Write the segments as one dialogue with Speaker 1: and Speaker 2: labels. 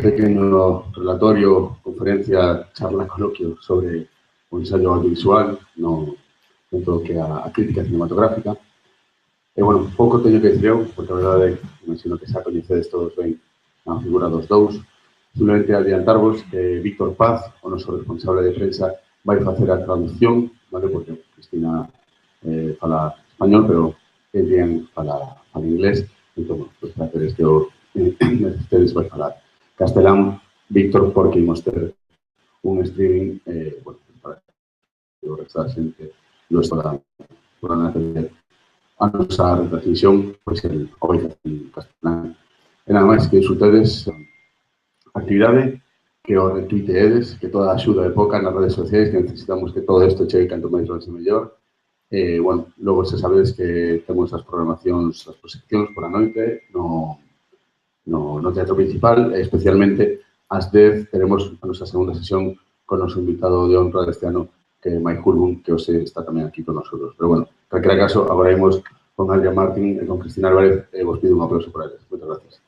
Speaker 1: pequeño relatorio, conferencia, charla, coloquio sobre o ensaio audiovisual, no todo que a crítica cinematográfica. E, bueno, pouco teño que dicir eu, porque a verdade é que imagino que xa coñecedes todos ben a figura dos dous. Simplemente adiantarvos que Víctor Paz, o noso responsable de prensa, vai facer a traducción, vale? Porque Cristina fala español, pero el bien fala inglés. Entón, pues, para hacer este ustedes vai falar castelán, Víctor, porque imos ter un streaming, bueno, para que o resto da xente lo podan atender a nosa retransmisión, pois el o vai facer en castelán. E nada máis que disfrutedes a actividade, que o retuiteedes, que toda a axuda é pouca nas redes sociais, que necesitamos que todo isto chegue canto máis longe mellor. Bueno, logo se sabedes que temos as programacións, as proxeccións por a noite no teatro principal, especialmente ás 10 teremos a nosa segunda sesión con o noso invitado de honra deste ano, que é Mike Hulbun, que hoxe está tamén aquí con nosotros. Pero bueno, en calquera caso, agora imos con Adrián Martín e con Cristina Álvarez, e vos pido un aplauso para eles. Moitas gracias.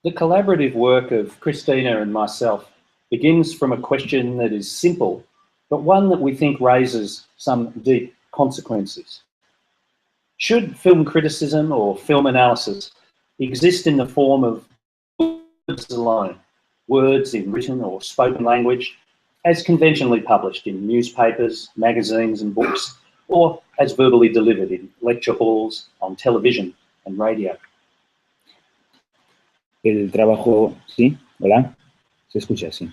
Speaker 2: The collaborative work of Christina and myself begins from a question that is simple, but one that we think raises some deep consequences. Should film criticism or film analysis exist in the form of words alone, words in written or spoken language, as conventionally published in newspapers, magazines and books, or as verbally delivered in lecture halls, on television and radio?
Speaker 3: El trabajo, sí, hola, se escucha, sí.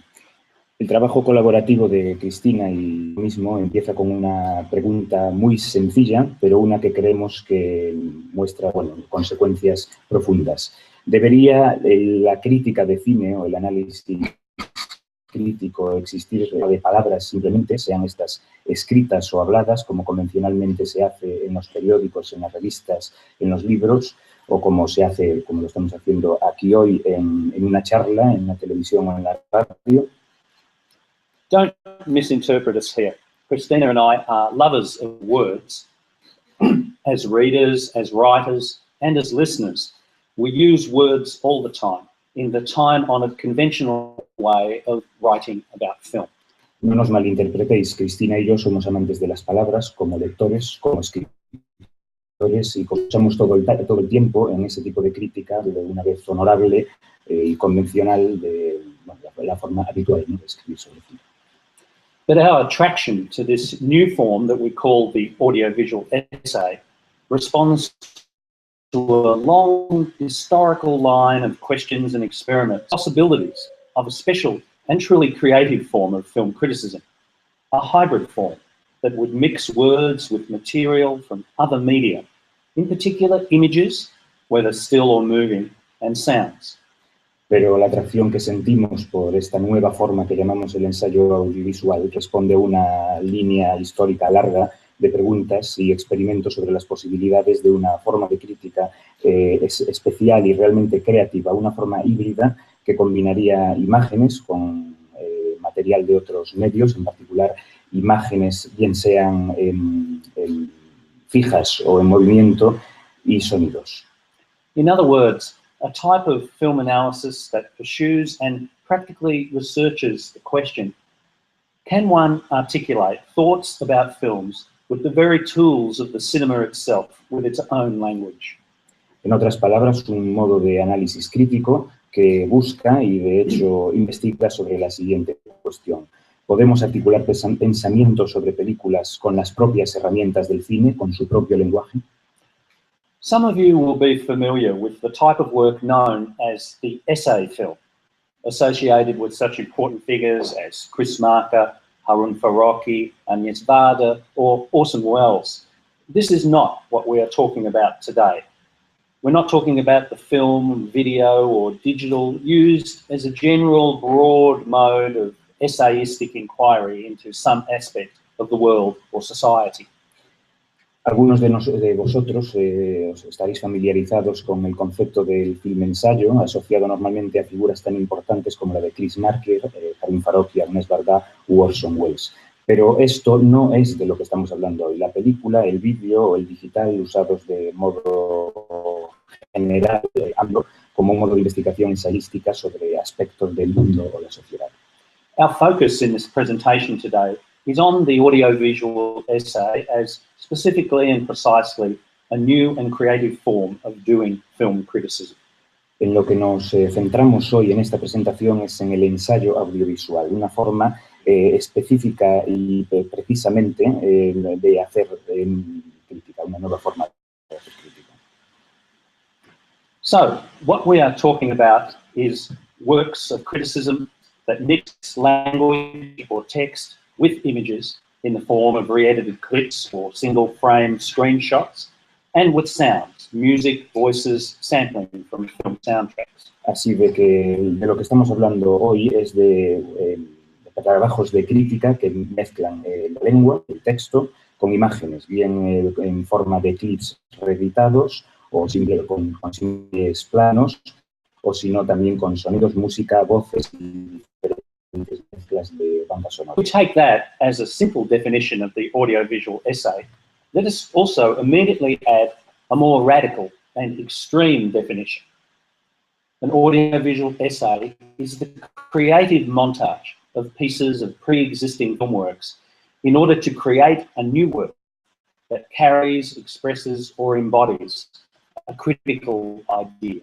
Speaker 3: El trabajo colaborativo de Cristina y yo mismo empieza con una pregunta muy sencilla, pero una que creemos que muestra, bueno, consecuencias profundas. ¿Debería la crítica de cine o el análisis crítico existir de palabras simplemente, sean estas escritas o habladas, como convencionalmente se hace en los periódicos, en las revistas, en los libros, o como se hace, como lo estamos haciendo aquí hoy, en una charla, en la televisión o en la radio?
Speaker 2: Don't misinterpret us here. Christina and I are lovers of words. As readers, as writers, and as listeners, we use words all the time in the time-honoured conventional way of writing about film.
Speaker 3: No nos malinterpretéis, Cristina y yo somos amantes de las palabras, como lectores, como escritores, y como usamos todo el tiempo en ese tipo de crítica, de una vez honorable y convencional, de la forma habitual, ¿no?, de escribir sobre cine.
Speaker 2: But our attraction to this new form that we call the audiovisual essay responds to a long historical line of questions and experiments, possibilities of a special and truly creative form of film criticism, a hybrid form that would mix words with material from other media, in particular images, whether still or moving, and sounds.
Speaker 3: Pero la atracción que sentimos por esta nueva forma que llamamos el ensayo audiovisual responde a una línea histórica larga de preguntas y experimentos sobre las posibilidades de una forma de crítica especial y realmente creativa, una forma híbrida que combinaría imágenes con material de otros medios, en particular imágenes bien sean fijas o en movimiento, y sonidos.
Speaker 2: In other words, a type of film analysis that pursues and practically researches the question, can one articulate thoughts about films with the very tools of the cinema itself, with its own language?
Speaker 3: En otras palabras, un modo de análisis crítico que busca y, de hecho, investiga sobre la siguiente cuestión. ¿Podemos articular pensamientos sobre películas con las propias herramientas del cine, con su propio lenguaje?
Speaker 2: Some of you will be familiar with the type of work known as the essay film, associated with such important figures as Chris Marker, Harun Farocki, Agnes Varda, or Orson Welles. This is not what we are talking about today. We're not talking about the film, video, or digital used as a general broad mode of essayistic inquiry into some aspect of the world or society.
Speaker 3: Algunos de vosotros estaréis familiarizados con el concepto del film ensayo, asociado normalmente a figuras tan importantes como la de Chris Marker, Harun Farocki, Agnes Varda u Orson Welles. Pero esto no es de lo que estamos hablando hoy. La película, el vídeo o el digital usados de modo general, amplio, como un modo de investigación ensayística sobre aspectos del mundo o la sociedad.
Speaker 2: Our focus in this presentation today is on the audiovisual essay as specifically and precisely a new and creative form of doing film criticism.
Speaker 3: En lo que nos centramos hoy en esta presentación es en el ensayo audiovisual, una forma específica y precisamente de hacer crítica, una nueva forma de hacer crítica.
Speaker 2: So, what we are talking about is works of criticism that mix language or text with images in the form of re-edited clips or single-frame screenshots, and with sounds, music, voices, sampling from film soundtracks.
Speaker 3: Así de lo que estamos hablando hoy es de trabajos de crítica que mezclan la lengua, el texto, con imágenes, bien en forma de clips reeditados o con simples planos, o si no también con sonidos, música, voces y diferentes mezclas de bandas sonoras.
Speaker 2: We take that as a simple definition of the audiovisual essay. Let us also immediately add a more radical and extreme definition. An audiovisual essay is the creative montage of pieces of pre-existing film works in order to create a new work that carries, expresses, or embodies a critical idea.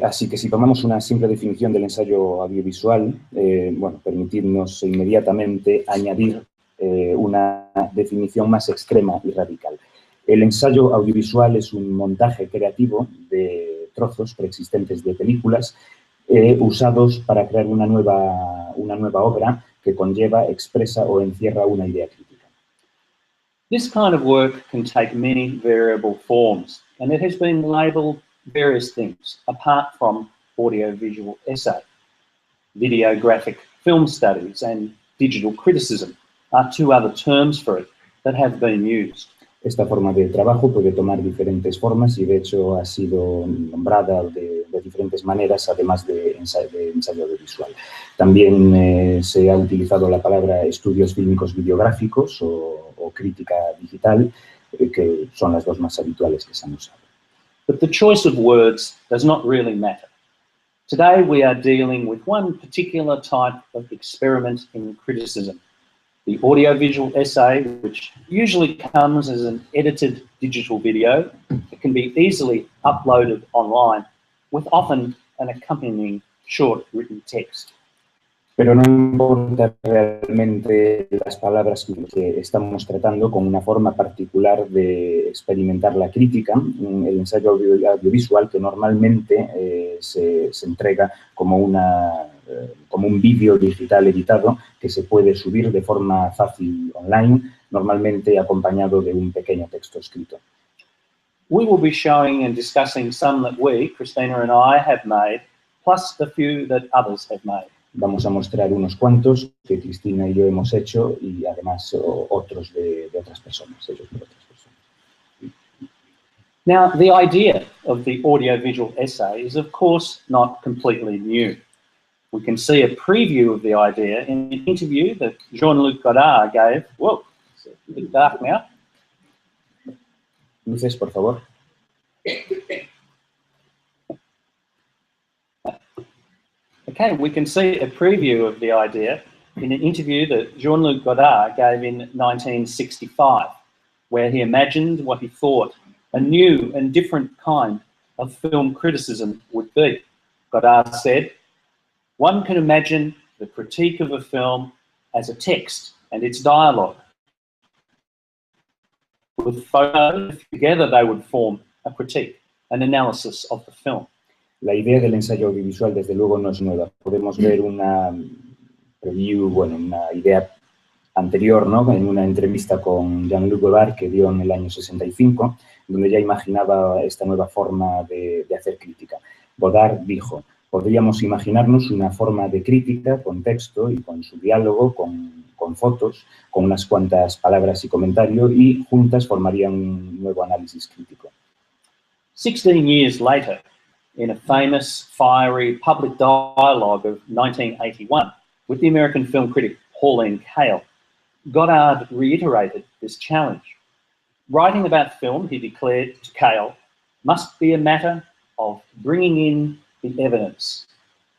Speaker 3: Así que si tomamos una simple definición del ensayo audiovisual, bueno, permitirnos inmediatamente añadir una definición más extrema y radical. El ensayo audiovisual es un montaje creativo de trozos preexistentes de películas usados para crear una nueva obra que conlleva, expresa o encierra una idea crítica.
Speaker 2: This kind of work can take many variable forms, and it has been labelled various things apart from audiovisual essay. Videographic film studies and digital criticism are two other terms for it that have been used.
Speaker 3: Esta forma de trabajo puede tomar diferentes formas y de hecho ha sido nombrada de diferentes maneras, además de ensayo audiovisual. También se ha utilizado la palabra estudios fílmicos videográficos o crítica digital, que son las dos más habituales que se han usado.
Speaker 2: But the choice of words does not really matter. Today we are dealing with one particular type of experiment in criticism, the audiovisual essay, which usually comes as an edited digital video that can be easily uploaded online with often an accompanying short written text.
Speaker 3: Pero no importa realmente las palabras que estamos tratando con una forma particular de experimentar la crítica, el ensayo audiovisual que normalmente se entrega como un vídeo digital editado que se puede subir de forma fácil online, normalmente acompañado de un pequeño texto escrito.
Speaker 2: We will be showing and discussing some that we, Christina and I, have made, plus a few that others have made.
Speaker 3: Vamos a mostrar unos cuantos que Cristina y yo hemos hecho y además otros de otras personas, hechos por otras personas.
Speaker 2: Now, the idea of the audiovisual essay is, of course, not completely new. We can see a preview of the idea in an interview that Jean-Luc Godard gave. Whoa, it's a bit dark now.
Speaker 3: Luces, por favor.
Speaker 2: Okay, we can see a preview of the idea in an interview that Jean-Luc Godard gave in 1965, where he imagined what he thought a new and different kind of film criticism would be. Godard said, "One can imagine the critique of a film as a text and its dialogue. With photos, together they would form a critique, an analysis of the film."
Speaker 3: La idea del ensayo audiovisual, desde luego, no es nueva. Podemos ver una preview, bueno, una idea anterior, ¿no?, en una entrevista con Jean-Luc Godard que dio en el año 65, donde ya imaginaba esta nueva forma de hacer crítica. Godard dijo, podríamos imaginarnos una forma de crítica con texto y con su diálogo, con fotos, con unas cuantas palabras y comentarios, y juntas formarían un nuevo análisis crítico.
Speaker 2: 16 years later, in a famous, fiery public dialogue of 1981 with the American film critic Pauline Kael, Goddard reiterated this challenge. Writing about film, he declared to Cale, must be a matter of bringing in the evidence.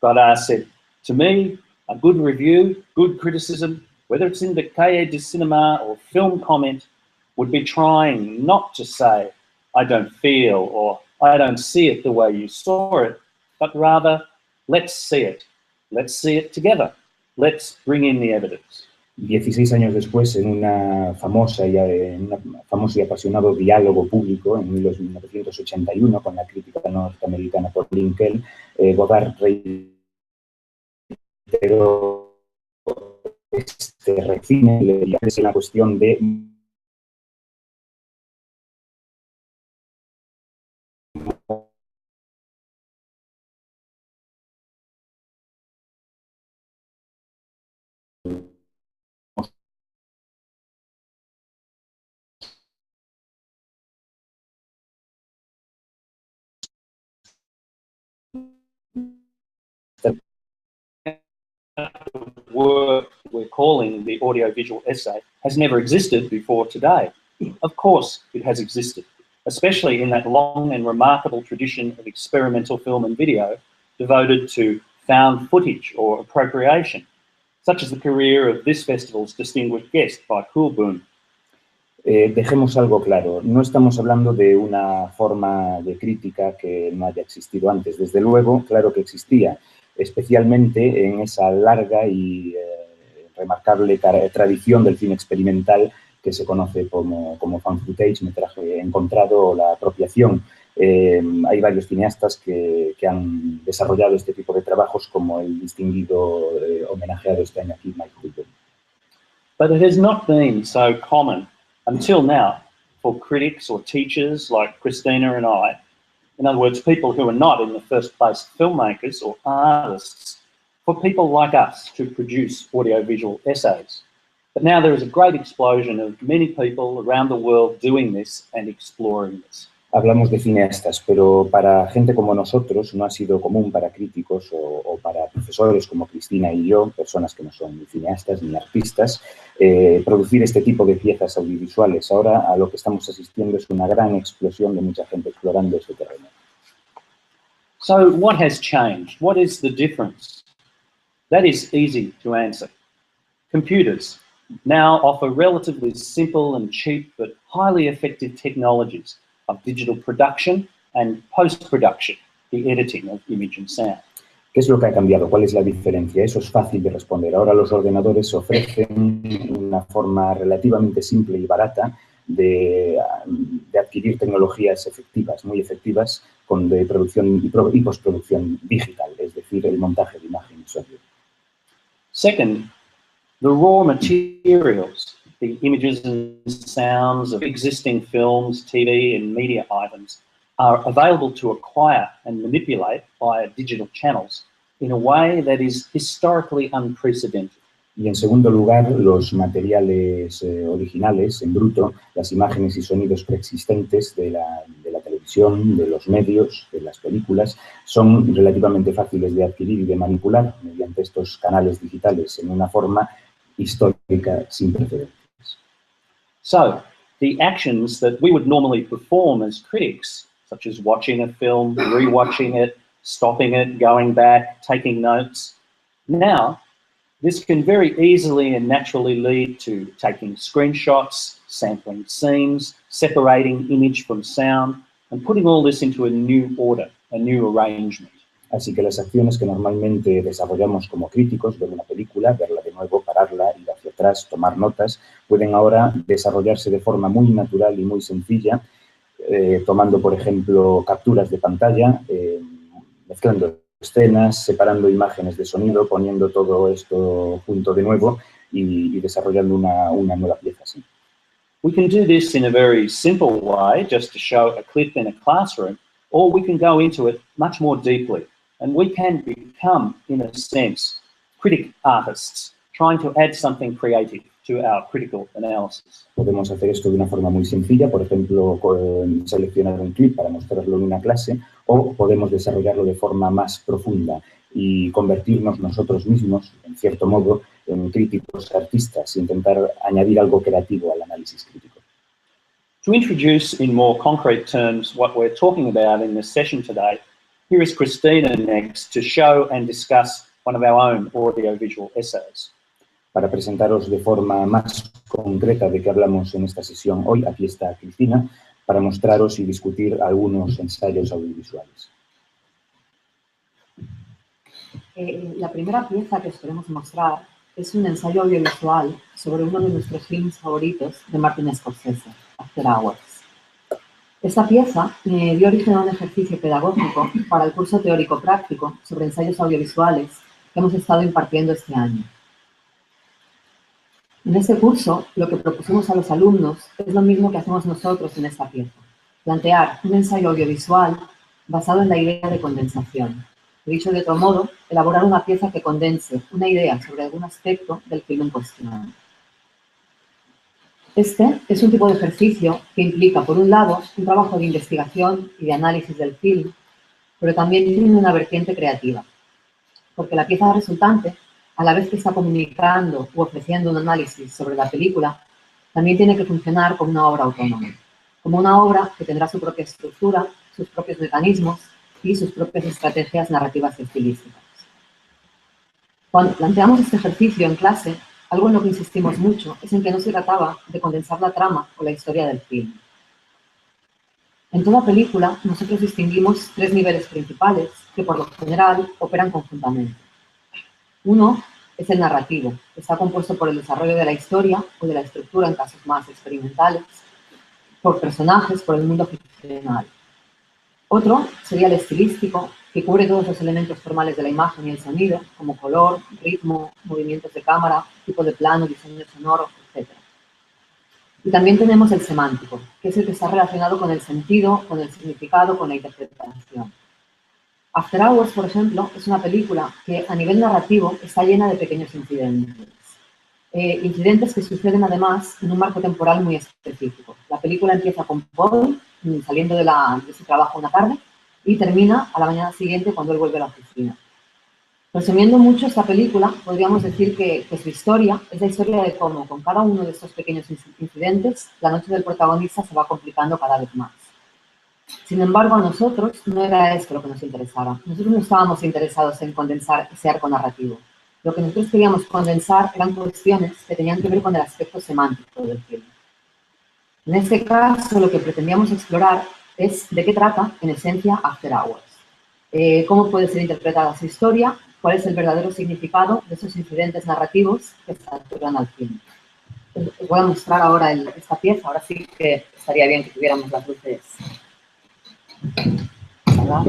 Speaker 2: Goddard said, to me, a good review, good criticism, whether it's in the Cahiers du Cinéma or film comment, would be trying not to say, I don't feel or I don't see it the way you saw it, but rather, let's see it. Let's see it together. Let's bring in the evidence.
Speaker 3: 16 años después, en un famoso y apasionado diálogo público en 1981 con la crítica norteamericana por Lincoln, Goddard reiteró este recine, le llamó la cuestión de
Speaker 2: work we're calling the audiovisual essay has never existed before today. Of course it has existed, especially in that long and remarkable tradition of experimental film and video devoted to found footage or appropriation, such as the career of this festival's distinguished guest, by Boom.
Speaker 3: Dejemos algo claro, no estamos hablando de una forma de crítica que no haya existido antes. Desde luego, claro que existía, especialmente en esa larga y remarcable tradición del cine experimental que se conoce como fan footage, metraje encontrado o la apropiación. Hay varios cineastas que han desarrollado este tipo de trabajos, como el distinguido homenajeado este año aquí, Mike Huber.
Speaker 2: But it has not been so common until now for critics or teachers like Christina and I, in other words, people who are not in the first place filmmakers or artists, for people like us to produce audiovisual essays. But now there is a great explosion of many people around the world doing this and exploring this.
Speaker 3: Hablamos de cineastas, pero para gente como nosotros no ha sido común, para críticos o para profesores como Cristina y yo, personas que no son ni cineastas ni artistas, producir este tipo de piezas audiovisuales. Ahora a lo que estamos asistiendo es una gran explosión de mucha gente explorando ese terreno.
Speaker 2: So what has changed? What is the difference? That is easy to answer. Computers now offer relatively simple and cheap but highly effective technologies of digital production and post-production, the editing of image and sound.
Speaker 3: ¿Qué es lo que ha cambiado? ¿Cuál es la diferencia? Eso es fácil de responder. Ahora los ordenadores ofrecen una forma relativamente simple y barata de adquirir tecnologías efectivas, muy efectivas, de producción y postproducción digital, es decir, el montaje de imagen y sonido.
Speaker 2: Second, the raw materials, the images and sounds of existing films, TV and media items are available to acquire and manipulate via digital channels in a way that is historically unprecedented.
Speaker 3: Y en segundo lugar, los materiales originales, en bruto, las imágenes y sonidos preexistentes de la televisión, de los medios, de las películas, son relativamente fáciles de adquirir y de manipular mediante estos canales digitales en una forma histórica sin precedentes.
Speaker 2: So, the actions that we would normally perform as critics, such as watching a film, rewatching it, stopping it, going back, taking notes, now this can very easily and naturally lead to taking screenshots, sampling scenes, separating image from sound, and putting all this into a new order, a new arrangement.
Speaker 3: Así que las acciones que normalmente desarrollamos como críticos, ver una película, verla de nuevo, pararla, ir hacia atrás, tomar notas, pueden ahora desarrollarse de forma muy natural y muy sencilla, tomando, por ejemplo, capturas de pantalla, mezclando escenas, separando imágenes de sonido, poniendo todo esto junto de nuevo y desarrollando una nueva pieza así.
Speaker 2: We can do this in a very simple way, just to show a clip in a classroom, or we can go into it much more deeply. And we can become, in a sense, critic artists, trying to add something creative to our critical analysis.
Speaker 3: Podemos hacer esto de una forma muy sencilla, por ejemplo, seleccionar un clip para mostrarlo en una clase, o podemos desarrollarlo de forma más profunda, y convertirnos nosotros mismos, en cierto modo, en críticos artistas, intentar añadir algo creativo al análisis crítico.
Speaker 2: To introduce in more concrete terms what we're talking about in this session today, here is Christina next to show and discuss one of our own audiovisual essays.
Speaker 3: Para presentaros de forma más concreta de qué hablamos en esta sesión hoy, aquí está Cristina, para mostraros y discutir algunos ensayos audiovisuales.
Speaker 4: La primera pieza que os queremos mostrar es un ensayo audiovisual sobre uno de nuestros films favoritos de Martin Scorsese, After Hours. Esta pieza dio origen a un ejercicio pedagógico para el curso teórico-práctico sobre ensayos audiovisuales que hemos estado impartiendo este año. En este curso, lo que propusimos a los alumnos es lo mismo que hacemos nosotros en esta pieza: plantear un ensayo audiovisual basado en la idea de condensación. Dicho de otro modo, elaborar una pieza que condense una idea sobre algún aspecto del film en cuestión. Este es un tipo de ejercicio que implica, por un lado, un trabajo de investigación y de análisis del film, pero también tiene una vertiente creativa, porque la pieza resultante, a la vez que está comunicando u ofreciendo un análisis sobre la película, también tiene que funcionar como una obra autónoma, como una obra que tendrá su propia estructura, sus propios mecanismos y sus propias estrategias narrativas y estilísticas. Cuando planteamos este ejercicio en clase, algo en lo que insistimos mucho es en que no se trataba de condensar la trama o la historia del film. En toda película, nosotros distinguimos tres niveles principales que, por lo general, operan conjuntamente. Uno es el narrativo, que está compuesto por el desarrollo de la historia o de la estructura en casos más experimentales, por personajes, por el mundo ficcional. Otro sería el estilístico, que cubre todos los elementos formales de la imagen y el sonido, como color, ritmo, movimientos de cámara, tipo de plano, diseño sonoro, etc. Y también tenemos el semántico, que es el que está relacionado con el sentido, con el significado, con la interpretación. After Hours, por ejemplo, es una película que a nivel narrativo está llena de pequeños incidentes. Incidentes que suceden además en un marco temporal muy específico. La película empieza con Paul saliendo de su trabajo una tarde y termina a la mañana siguiente cuando él vuelve a la oficina. Resumiendo mucho esta película, podríamos decir que su historia es la historia de cómo, con cada uno de estos pequeños incidentes, la noche del protagonista se va complicando cada vez más. Sin embargo, a nosotros no era esto lo que nos interesaba. Nosotros no estábamos interesados en condensar ese arco narrativo. Lo que nosotros queríamos condensar eran cuestiones que tenían que ver con el aspecto semántico del film. En este caso, lo que pretendíamos explorar es de qué trata, en esencia, After Hours. Cómo puede ser interpretada su historia, cuál es el verdadero significado de esos incidentes narrativos que saturan al film. Os voy a mostrar ahora esta pieza. Ahora sí que estaría bien que tuviéramos las luces. ¿Verdad?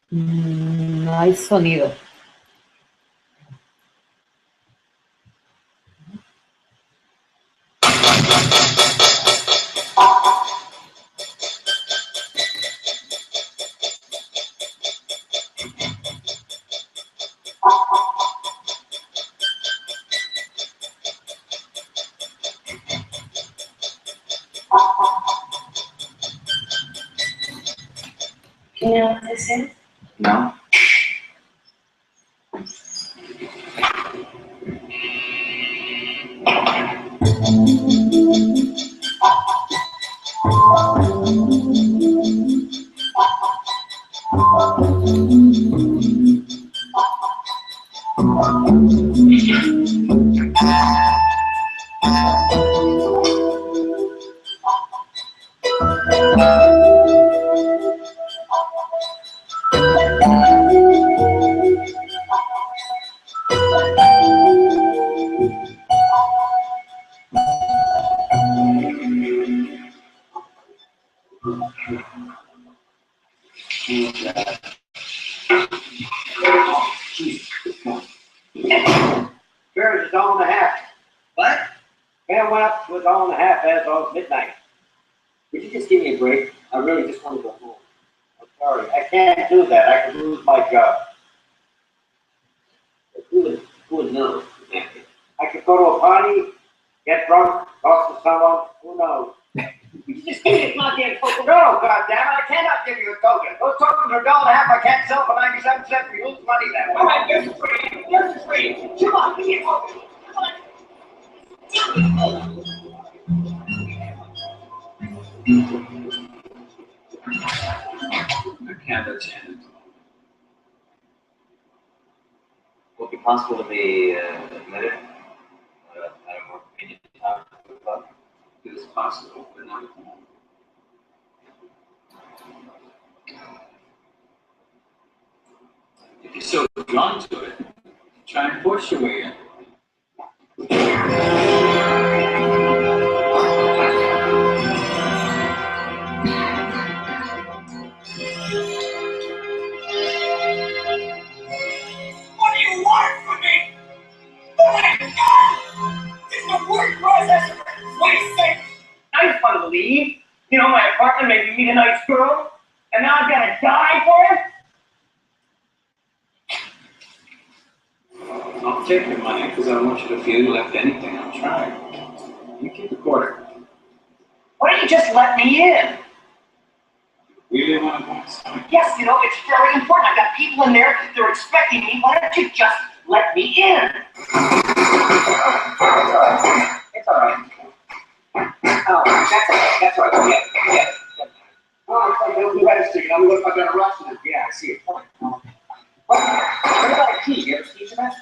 Speaker 4: No hay sonido. ¿Qué hace? No.
Speaker 5: Church is on the half. What? Man went up to on the half as of midnight. Could you just give me a break? I really just want to go home. I'm sorry. I can't do that. I could lose my job. Who knows? I could go to a party, get drunk, talk to someone. Who knows? You just give me a goddamn token. No, goddammit, I cannot give you a token. Those tokens are $1.50. I can't sell for 97 cents. We lose money that way. All right, here's a free. Here's a free. Come on, give me a token. Come on.
Speaker 6: I can't attend. Would it be possible to be admitted at a more convenient time to the club? It is possible, but not at the moment. If you're so drawn to it, try and force your way in.
Speaker 5: What do you want from me? Oh my God! It's the worst process for Christ's sake. I just want to leave, my apartment, maybe meet a nice girl, and now I've got to die for it?
Speaker 6: I'll take your money because I don't want you to feel you left anything untried. You keep the quarter.
Speaker 5: Why don't you just let me in?
Speaker 6: You really want to go inside?
Speaker 5: Yes, it's very important. I've got people in there, they're expecting me. Why don't you just let me in? It's all right. Oh, that's all right. Yeah. Oh, I'm going to register. I'm going to fucking rush now. Yeah, I see it. What about a key? You ever seen that?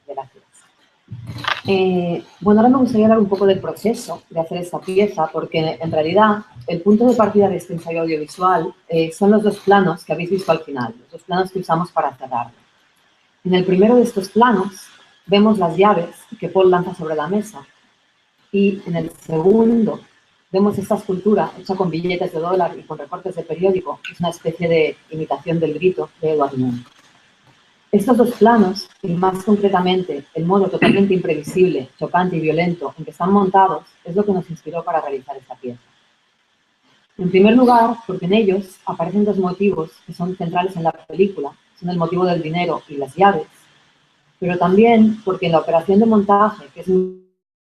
Speaker 4: Gracias. Bueno, ahora me gustaría hablar un poco del proceso de hacer esta pieza, porque en realidad el punto de partida de este ensayo audiovisual son los dos planos que habéis visto al final, los dos planos que usamos para cerrarlo. En el primero de estos planos vemos las llaves que Paul lanza sobre la mesa y en el segundo vemos esta escultura hecha con billetes de dólar y con recortes de periódico, que es una especie de imitación del grito de Edward Munch. Estos dos planos, y más concretamente el modo totalmente imprevisible, chocante y violento en que están montados, es lo que nos inspiró para realizar esta pieza. En primer lugar, porque en ellos aparecen dos motivos que son centrales en la película, son el motivo del dinero y las llaves, pero también porque en la operación de montaje, que es muy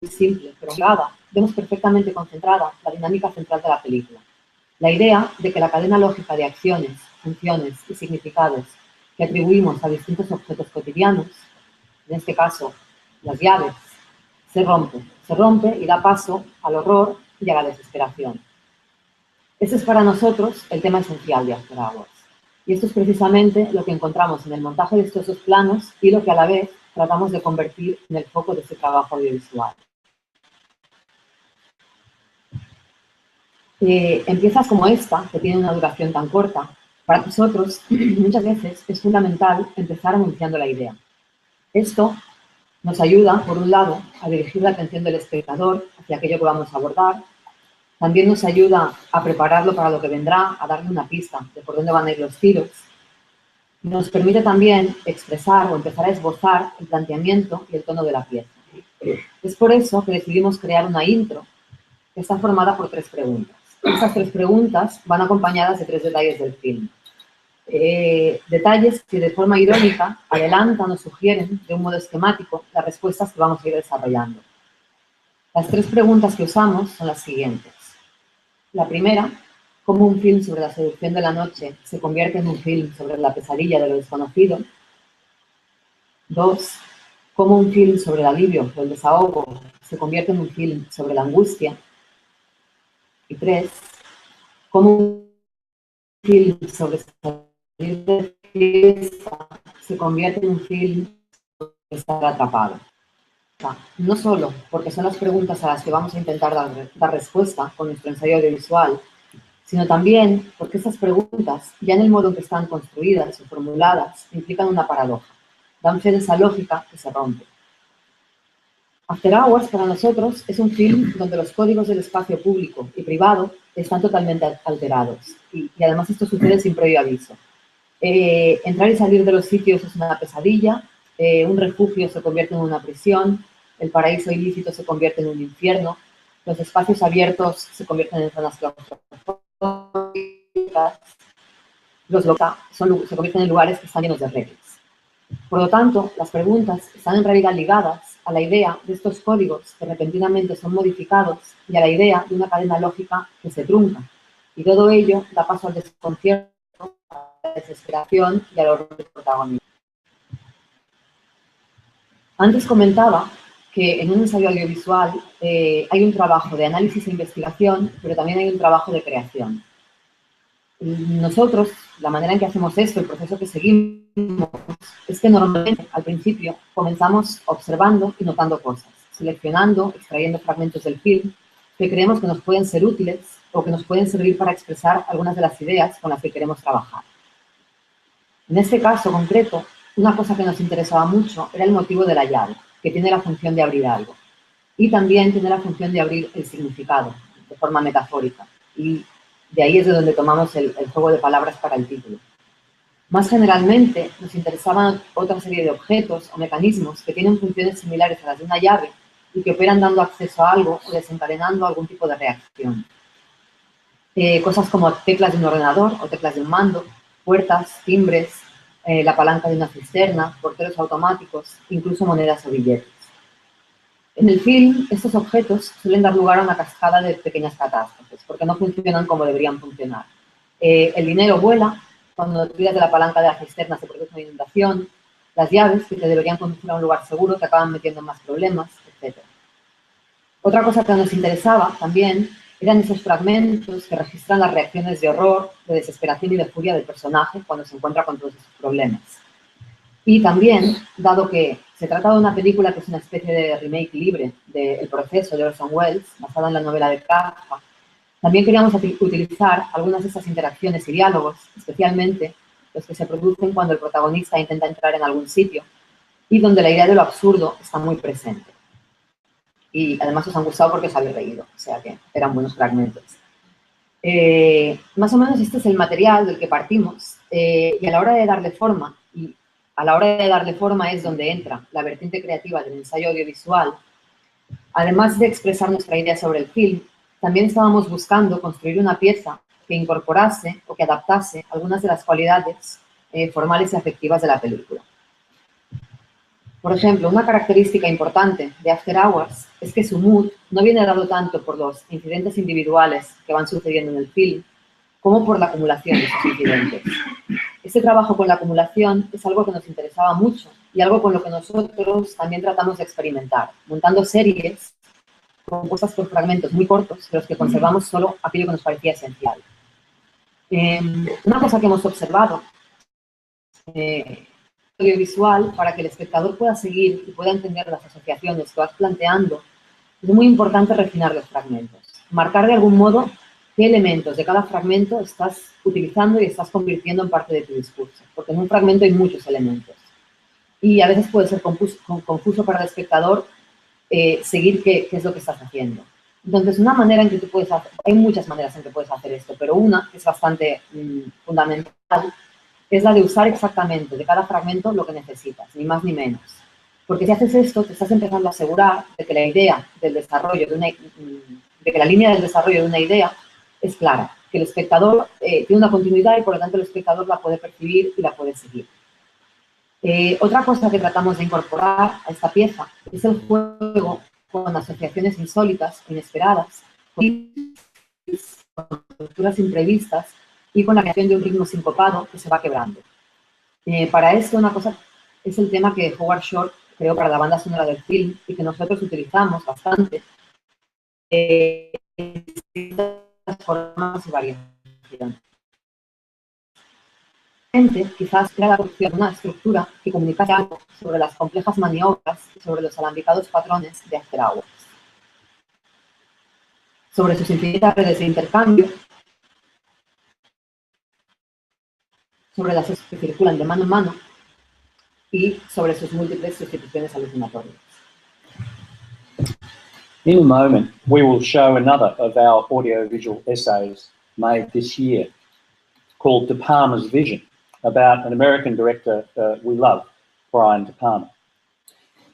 Speaker 4: simple pero clara, vemos perfectamente concentrada la dinámica central de la película. La idea de que la cadena lógica de acciones, funciones y significados que atribuimos a distintos objetos cotidianos, en este caso las llaves, se rompe y da paso al horror y a la desesperación. Ese es para nosotros el tema esencial de After Hours. Y esto es precisamente lo que encontramos en el montaje de estos dos planos y lo que a la vez tratamos de convertir en el foco de este trabajo audiovisual. En piezas como esta, que tienen una duración tan corta, para nosotros muchas veces es fundamental empezar anunciando la idea. Esto nos ayuda, por un lado, a dirigir la atención del espectador hacia aquello que vamos a abordar. También nos ayuda a prepararlo para lo que vendrá, a darle una pista de por dónde van a ir los tiros. Nos permite también expresar o empezar a esbozar el planteamiento y el tono de la pieza. Es por eso que decidimos crear una intro que está formada por 3 preguntas. Estas 3 preguntas van acompañadas de 3 detalles del film. Detalles que de forma irónica adelantan o sugieren de un modo esquemático las respuestas que vamos a ir desarrollando. Las 3 preguntas que usamos son las siguientes. La primera, ¿cómo un film sobre la seducción de la noche se convierte en un film sobre la pesadilla de lo desconocido? 2, ¿cómo un film sobre el alivio o el desahogo se convierte en un film sobre la angustia? Y 3, ¿cómo un film sobre salir de fiesta se convierte en un film sobre estar atrapado? no solo porque son las preguntas a las que vamos a intentar dar respuesta con nuestro ensayo audiovisual, sino también porque estas preguntas, ya en el modo en que están construidas o formuladas, implican una paradoja, dan fe de esa lógica que se rompe. After Hours, para nosotros, es un film donde los códigos del espacio público y privado están totalmente alterados. Y además esto sucede sin previo aviso. Entrar y salir de los sitios es una pesadilla, un refugio se convierte en una prisión, el paraíso ilícito se convierte en un infierno, los espacios abiertos se convierten en zonas claustrofóbicas, los locales se convierten en lugares que están llenos de reglas. Por lo tanto, las preguntas están en realidad ligadas a la idea de estos códigos que repentinamente son modificados y a la idea de una cadena lógica que se trunca. Y todo ello da paso al desconcierto, a la desesperación y al horror del protagonista. Antes comentaba que en un ensayo audiovisual hay un trabajo de análisis e investigación, pero también hay un trabajo de creación. Nosotros, la manera en que hacemos esto, el proceso que seguimos, es que normalmente al principio comenzamos observando y notando cosas, seleccionando, extrayendo fragmentos del film que creemos que nos pueden ser útiles o que nos pueden servir para expresar algunas de las ideas con las que queremos trabajar. En este caso concreto, una cosa que nos interesaba mucho era el motivo de la llave, que tiene la función de abrir algo. Y también tiene la función de abrir el significado, de forma metafórica. Y de ahí es de donde tomamos el juego de palabras para el título. Más generalmente, nos interesaban otra serie de objetos o mecanismos que tienen funciones similares a las de una llave y que operan dando acceso a algo o desencadenando algún tipo de reacción. Cosas como teclas de un ordenador o teclas de un mando, puertas, timbres, la palanca de una cisterna, porteros automáticos, incluso monedas o billetes. En el film, estos objetos suelen dar lugar a una cascada de pequeñas catástrofes, porque no funcionan como deberían funcionar. El dinero vuela, cuando tiras de la palanca de la cisterna se produce una inundación, las llaves, que te deberían conducir a un lugar seguro, te acaban metiendo en más problemas, etc. Otra cosa que nos interesaba también eran esos fragmentos que registran las reacciones de horror, de desesperación y de furia del personaje cuando se encuentra con todos esos problemas. Y también, dado que se trata de una película que es una especie de remake libre de El proceso de Orson Welles, basada en la novela de Kafka, también queríamos utilizar algunas de esas interacciones y diálogos, especialmente los que se producen cuando el protagonista intenta entrar en algún sitio y donde la idea de lo absurdo está muy presente. Y además os han gustado porque os habéis reído, o sea que eran buenos fragmentos. Más o menos este es el material del que partimos y a la hora de darle forma, es donde entra la vertiente creativa del ensayo audiovisual. Además de expresar nuestra idea sobre el film, también estábamos buscando construir una pieza que incorporase o que adaptase algunas de las cualidades formales y afectivas de la película. Por ejemplo, una característica importante de After Hours es que su mood no viene dado tanto por los incidentes individuales que van sucediendo en el film, como por la acumulación de esos incidentes. Este trabajo con la acumulación es algo que nos interesaba mucho y algo con lo que nosotros también tratamos de experimentar, montando series compuestas por fragmentos muy cortos, de los que conservamos solo aquello que nos parecía esencial. Una cosa que hemos observado audiovisual, para que el espectador pueda seguir y pueda entender las asociaciones que vas planteando, es muy importante refinar los fragmentos. Marcar de algún modo qué elementos de cada fragmento estás utilizando y estás convirtiendo en parte de tu discurso, porque en un fragmento hay muchos elementos. Y a veces puede ser confuso para el espectador seguir qué es lo que estás haciendo. Entonces, una manera en que tú puedes hacer, hay muchas maneras en que puedes hacer esto, pero una que es bastante fundamental es la de usar exactamente de cada fragmento lo que necesitas, ni más ni menos. Porque si haces esto, te estás empezando a asegurar de que la idea del desarrollo de que la línea del desarrollo de una idea es clara, que el espectador tiene una continuidad y por lo tanto el espectador la puede percibir y la puede seguir. Otra cosa que tratamos de incorporar a esta pieza es el juego con asociaciones insólitas, inesperadas, con estructuras imprevistas y con la creación de un ritmo sincopado que se va quebrando. Para esto, una cosa es el tema que Howard Shore creó para la banda sonora del film y que nosotros utilizamos bastante en distintas formas y variaciones. Quizás era la construcción de una estructura que comunicase algo sobre las complejas maniobras y sobre los alambicados patrones de hacer aguas, sobre sus infinitas redes de intercambio, sobre las que circulan de mano en mano y sobre sus múltiples sustituciones alucinatorias.
Speaker 2: In a moment, we will show another of our audiovisual essays made this year, called De Palma's Vision, about an American director we love, Brian De Palma.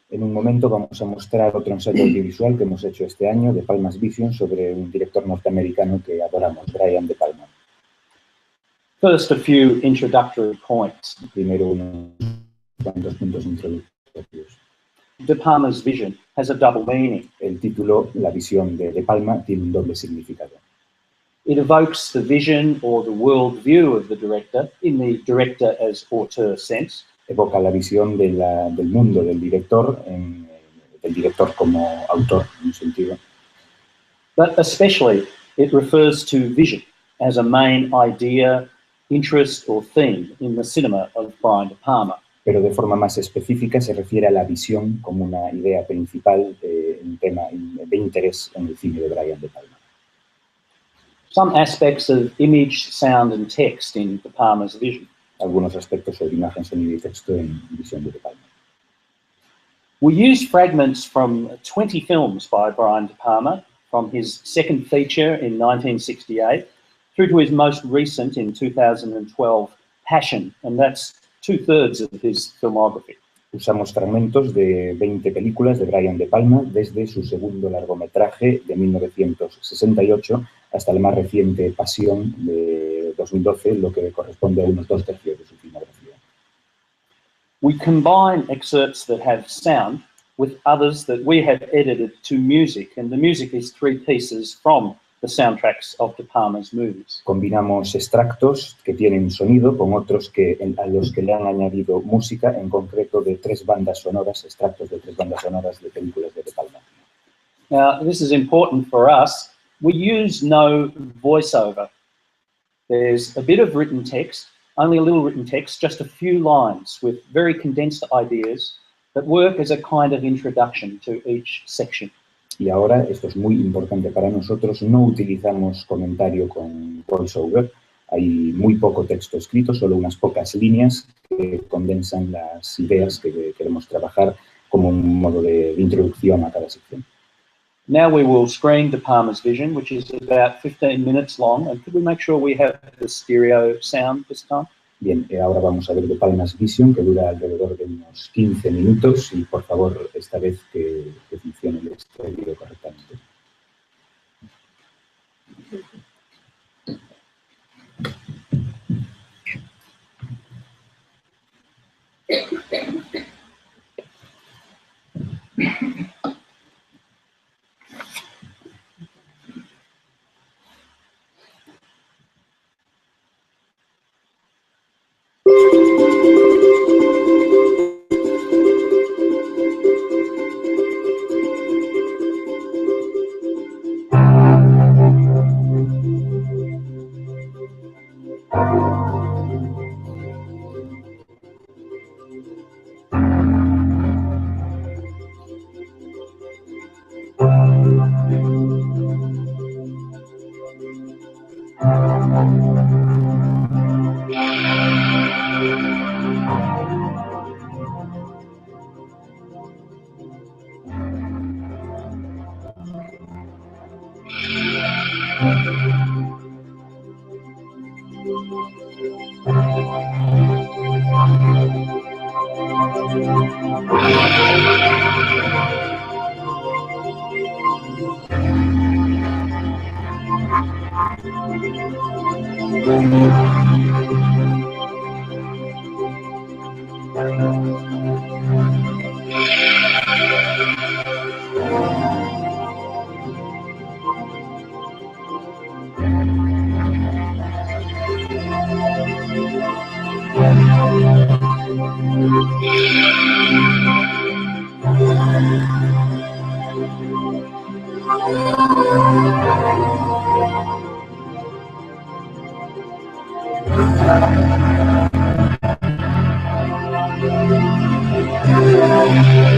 Speaker 3: En un momento vamos a mostrar otro ensayo audiovisual que hemos hecho este año, De Palma's Vision, sobre un director norteamericano que adoramos, Brian De Palma.
Speaker 2: First, a few introductory points.
Speaker 3: Primero, unos cuantos puntos introductorios.
Speaker 2: De Palma's Vision has a double meaning.
Speaker 3: El título, La visión de Palma, tiene un doble significado.
Speaker 2: It evokes the vision or the world view of the director in the director as auteur sense.
Speaker 3: Evoca la visión del mundo del director como autor, en un sentido.
Speaker 2: But especially, it refers to vision as a main idea, interest or theme in the cinema of Brian De Palma.
Speaker 3: Pero de forma más específica se refiere a la visión como una idea principal, un tema de interés en el cine de Brian De Palma.
Speaker 2: Some aspects of image, sound and text in De Palma's vision.
Speaker 3: Algunos aspectos sobre imagen, sonido y texto en visión de De Palma.
Speaker 2: We use fragments from 20 films by Brian De Palma, from his second feature in 1968 through to his most recent in 2012, Passion, and that's 2/3 of his filmography.
Speaker 3: Usamos fragmentos de 20 películas de Brian De Palma desde su segundo largometraje de 1968 hasta el más reciente Pasión de 2012, lo que corresponde a unos 2/3 de su filmografía.
Speaker 2: We combine excerpts that have sound with others that we have edited to music, and the music is 3 pieces from the soundtracks of De Palma's movies.
Speaker 3: Combinamos extractos que tienen sonido con otros a los que le han añadido música, en concreto de 3 bandas sonoras, extractos de 3 bandas sonoras de películas de De Palma.
Speaker 2: Now, this is important for us. We use no voiceover. There's a bit of written text, only a little written text, just a few lines with very condensed ideas that work as a kind of introduction to each section.
Speaker 3: Y ahora, esto es muy importante para nosotros, no utilizamos comentario con voiceover. Hay muy poco texto escrito, solo unas pocas líneas que condensan las ideas que queremos trabajar como un modo de introducción a cada sección.
Speaker 2: Now we will screen De Palma's Vision, which is about 15 minutes long. And could we make sure we have the stereo sound this time?
Speaker 3: Bien, ahora vamos a ver De Palma's Vision, que dura alrededor de unos 15 minutos y, por favor, esta vez que funcione el estéreo correctamente.
Speaker 7: Great.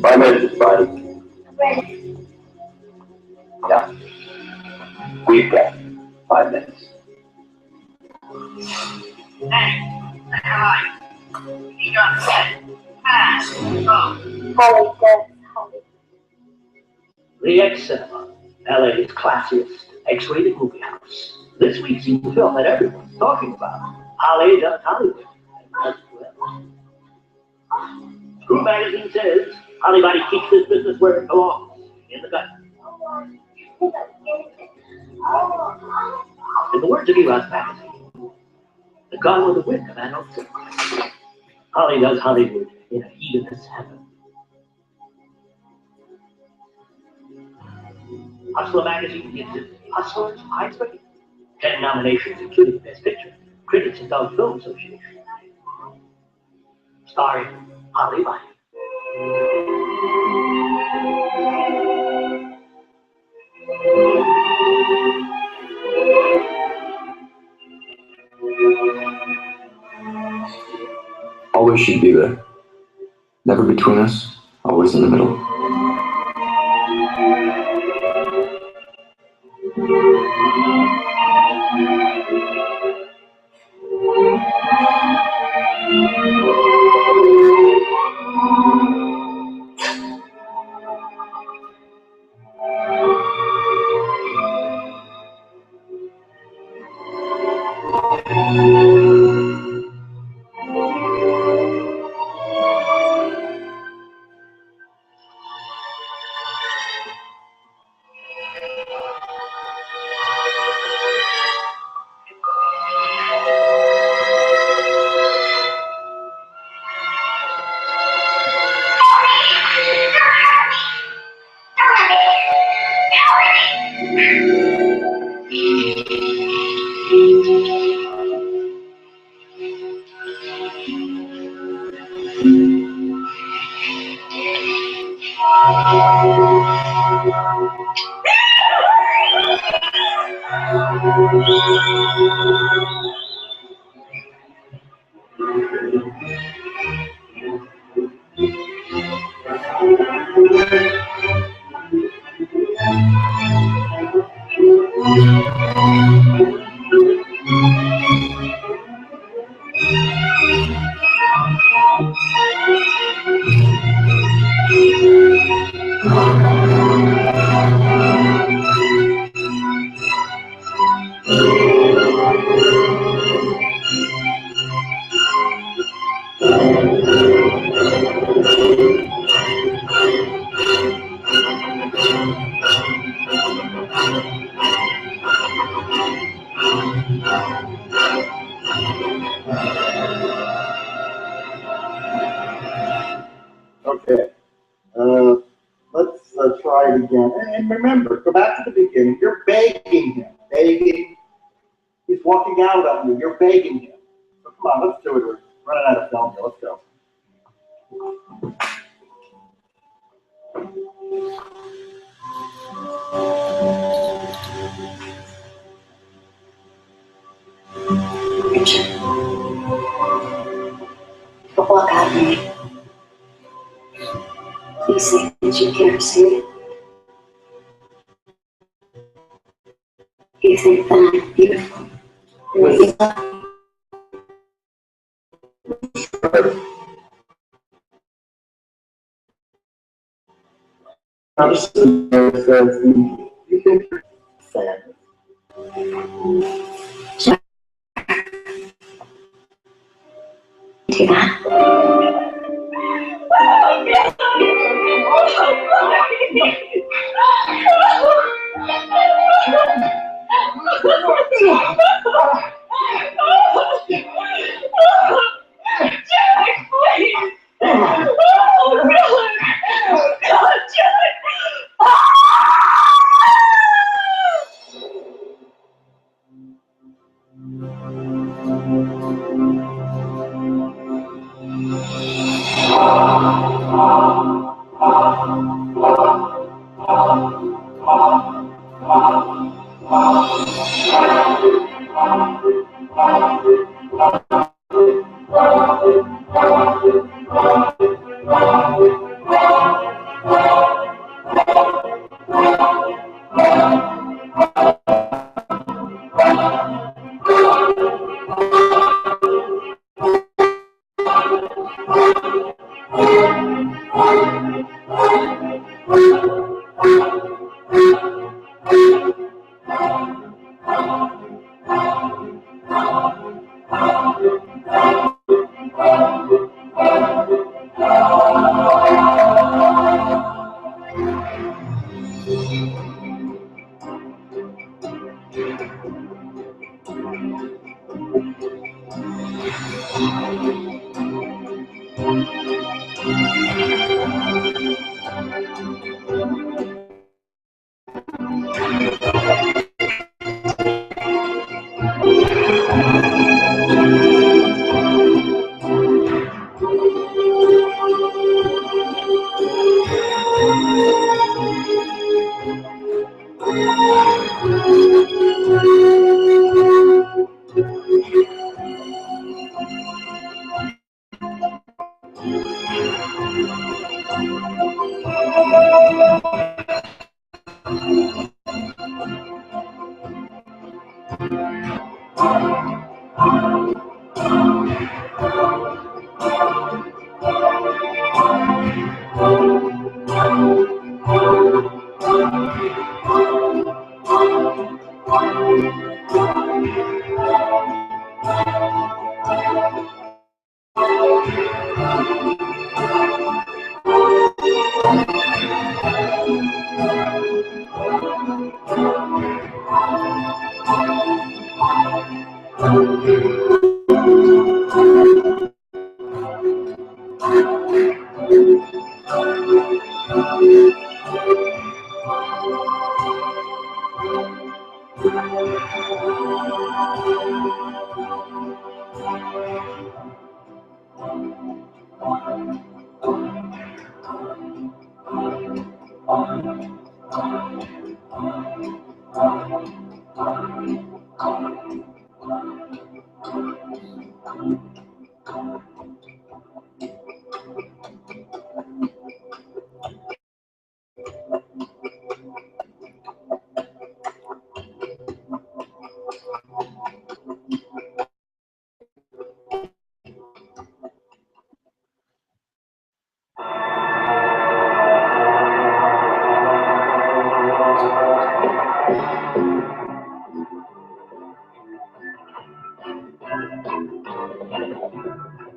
Speaker 7: 5 minutes, buddy. Yeah. We've got 5 minutes.
Speaker 8: The X-Cinema, LA's classiest X-rated movie house. This week's new film that everyone's talking about. Holly does Hollywood. And does well. Screw Magazine says Hollywood keeps this business where it belongs, in the gut. In the words of Elon's magazine, the God with a wit, Commander. Holly does Hollywood in a hedonist heaven. Hustler magazine gives it Hustler's Highest Rating. 10 nominations, including Best Picture, Critics and Dog Film Association. Starring Holly Body.
Speaker 7: Always should be there. Never between us, always in the middle.
Speaker 5: Okay. Let's try it again. And remember, go back to the beginning. You're begging him. Begging. He's walking out on you. You're begging him. So come on, let's do it. We're running out of film here. Let's go.
Speaker 9: Richard, don't walk out on me. Please say that you care to see it. You think that I'm beautiful. Really love me.
Speaker 5: You think you're sad.
Speaker 9: Do that.
Speaker 8: Jack, please! Oh, God, Jack!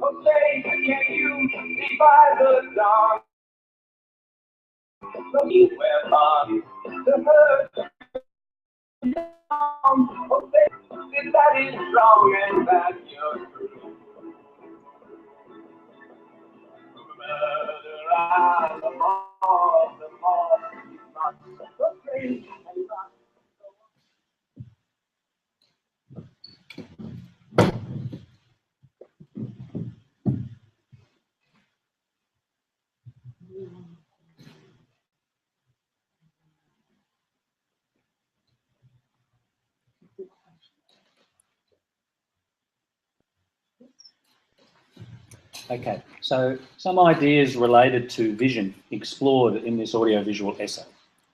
Speaker 5: Okay, can you see by the dawn? You were on the hurt. Okay, if that is wrong and that you're true. Murder and the more is not so strange and not.
Speaker 2: Okay, so some ideas related to vision explored in this audiovisual essay.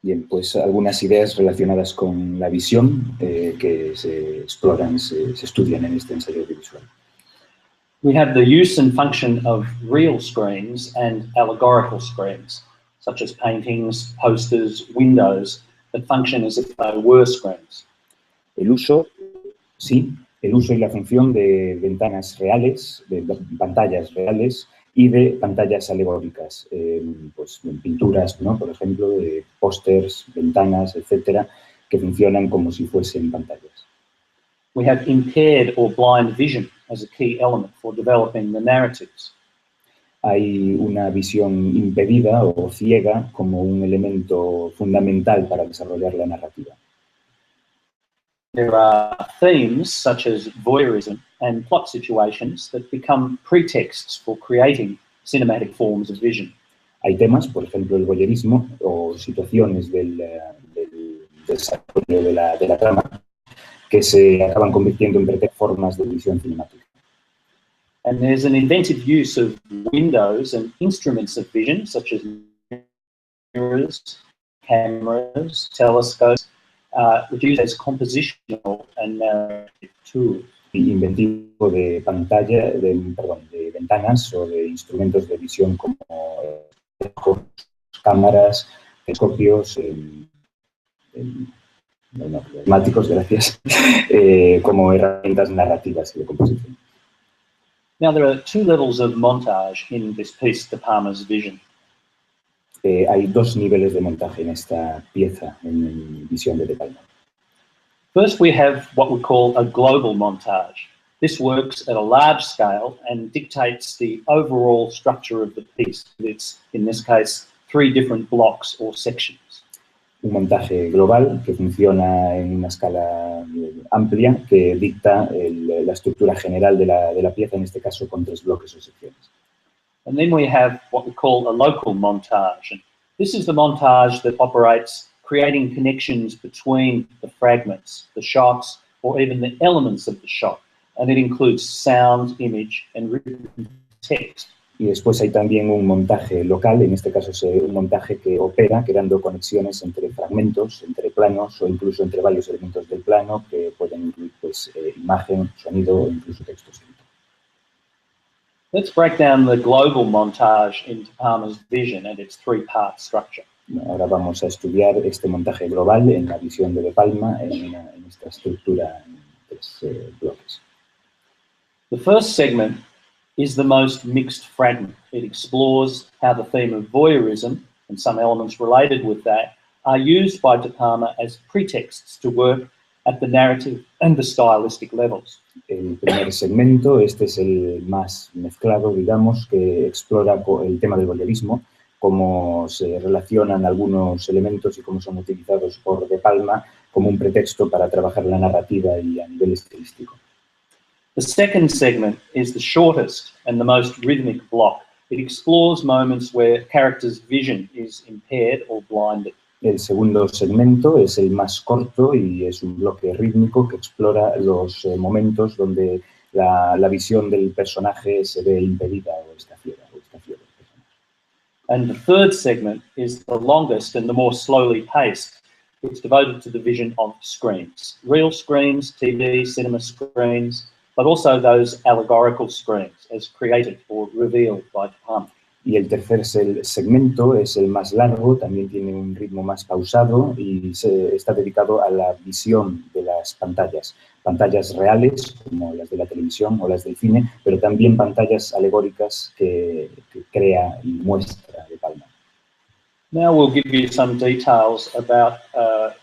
Speaker 3: Bien, pues algunas ideas relacionadas con la visión que se exploran, se estudian en este ensayo audiovisual.
Speaker 2: We have the use and function of real screens and allegorical screens, such as paintings, posters, windows, that function as if they were screens.
Speaker 3: El uso, sí, el uso y la función de ventanas reales, de pantallas reales y de pantallas alegóricas, pues en pinturas, ¿no? Por ejemplo, de pósters, ventanas, etcétera, que funcionan como si fuesen pantallas.
Speaker 2: We have impaired or blind vision as a key element for developing the narratives.
Speaker 3: Hay una visión impedida o ciega como un elemento fundamental para desarrollar la narrativa.
Speaker 2: There are themes such as voyeurism and plot situations that become pretexts for creating cinematic forms of vision.
Speaker 3: Hay temas, por ejemplo, el voyeurismo o situaciones del desarrollo de la trama que se acaban convirtiendo en formas de visión cinemática.
Speaker 2: And there's an inventive use of windows and instruments of vision, such as mirrors, cameras, telescopes, which use as compositional and narrative tools.
Speaker 3: inventivo de pantalla, de ventanas o de instrumentos de visión como cámaras, telescopios, temáticos, gracias, como herramientas narrativas de composición.
Speaker 2: Now, there are two levels of montage in this piece, De Palma's Vision.
Speaker 3: Hay dos niveles de montaje en esta pieza, en Visión de Palma.
Speaker 2: First, we have what we call a global montage. This works at a large scale and dictates the overall structure of the piece. It's, in this case, 3 different blocks or sections.
Speaker 3: Un montaje global que funciona en una escala amplia que dicta la estructura general de la pieza, en este caso con 3 bloques o secciones.
Speaker 2: And then we have what we call a local montage. And this is the montage that operates creating connections between the fragments, the shots, or even the elements of the shot. And it includes sound, image, and written text.
Speaker 3: Y después hay también un montaje local, en este caso es un montaje que opera creando conexiones entre fragmentos, entre planos o incluso entre varios elementos del plano que pueden incluir pues, imagen, sonido o incluso texto escrito.
Speaker 2: Let's break down the global montage into Palma's Vision and its 3-part structure.
Speaker 3: Ahora vamos a estudiar este montaje global en la visión de De Palma en esta estructura en 3 bloques.
Speaker 2: The first segment is the most mixed fragment. It explores how the theme of voyeurism and some elements related with that are used by De Palma as pretexts to work at the narrative and the stylistic levels.
Speaker 3: El primer segmento, este es el más mezclado, digamos, que explora el tema del voyeurismo, cómo se relacionan algunos elementos y cómo son utilizados por De Palma como un pretexto para trabajar la narrativa y a nivel estilístico.
Speaker 2: The second segment is the shortest and the most rhythmic block. It explores moments where characters' vision is impaired or blinded.
Speaker 3: El segundo segmento es el más corto y es un bloque rítmico que explora los momentos donde la visión del personaje se ve impedida o está ciega.
Speaker 2: And the third segment is the longest and the more slowly paced. It's devoted to the vision of screens, real screens, TV, cinema screens, but also those allegorical screens as created or revealed by De Palma.
Speaker 3: Y el tercer segmento es el más largo, también tiene un ritmo más pausado y está dedicado a la visión de las pantallas. Pantallas reales, como las de la televisión o las del cine, pero también pantallas alegóricas que crea y muestra De Palma.
Speaker 2: Now we'll give you some details about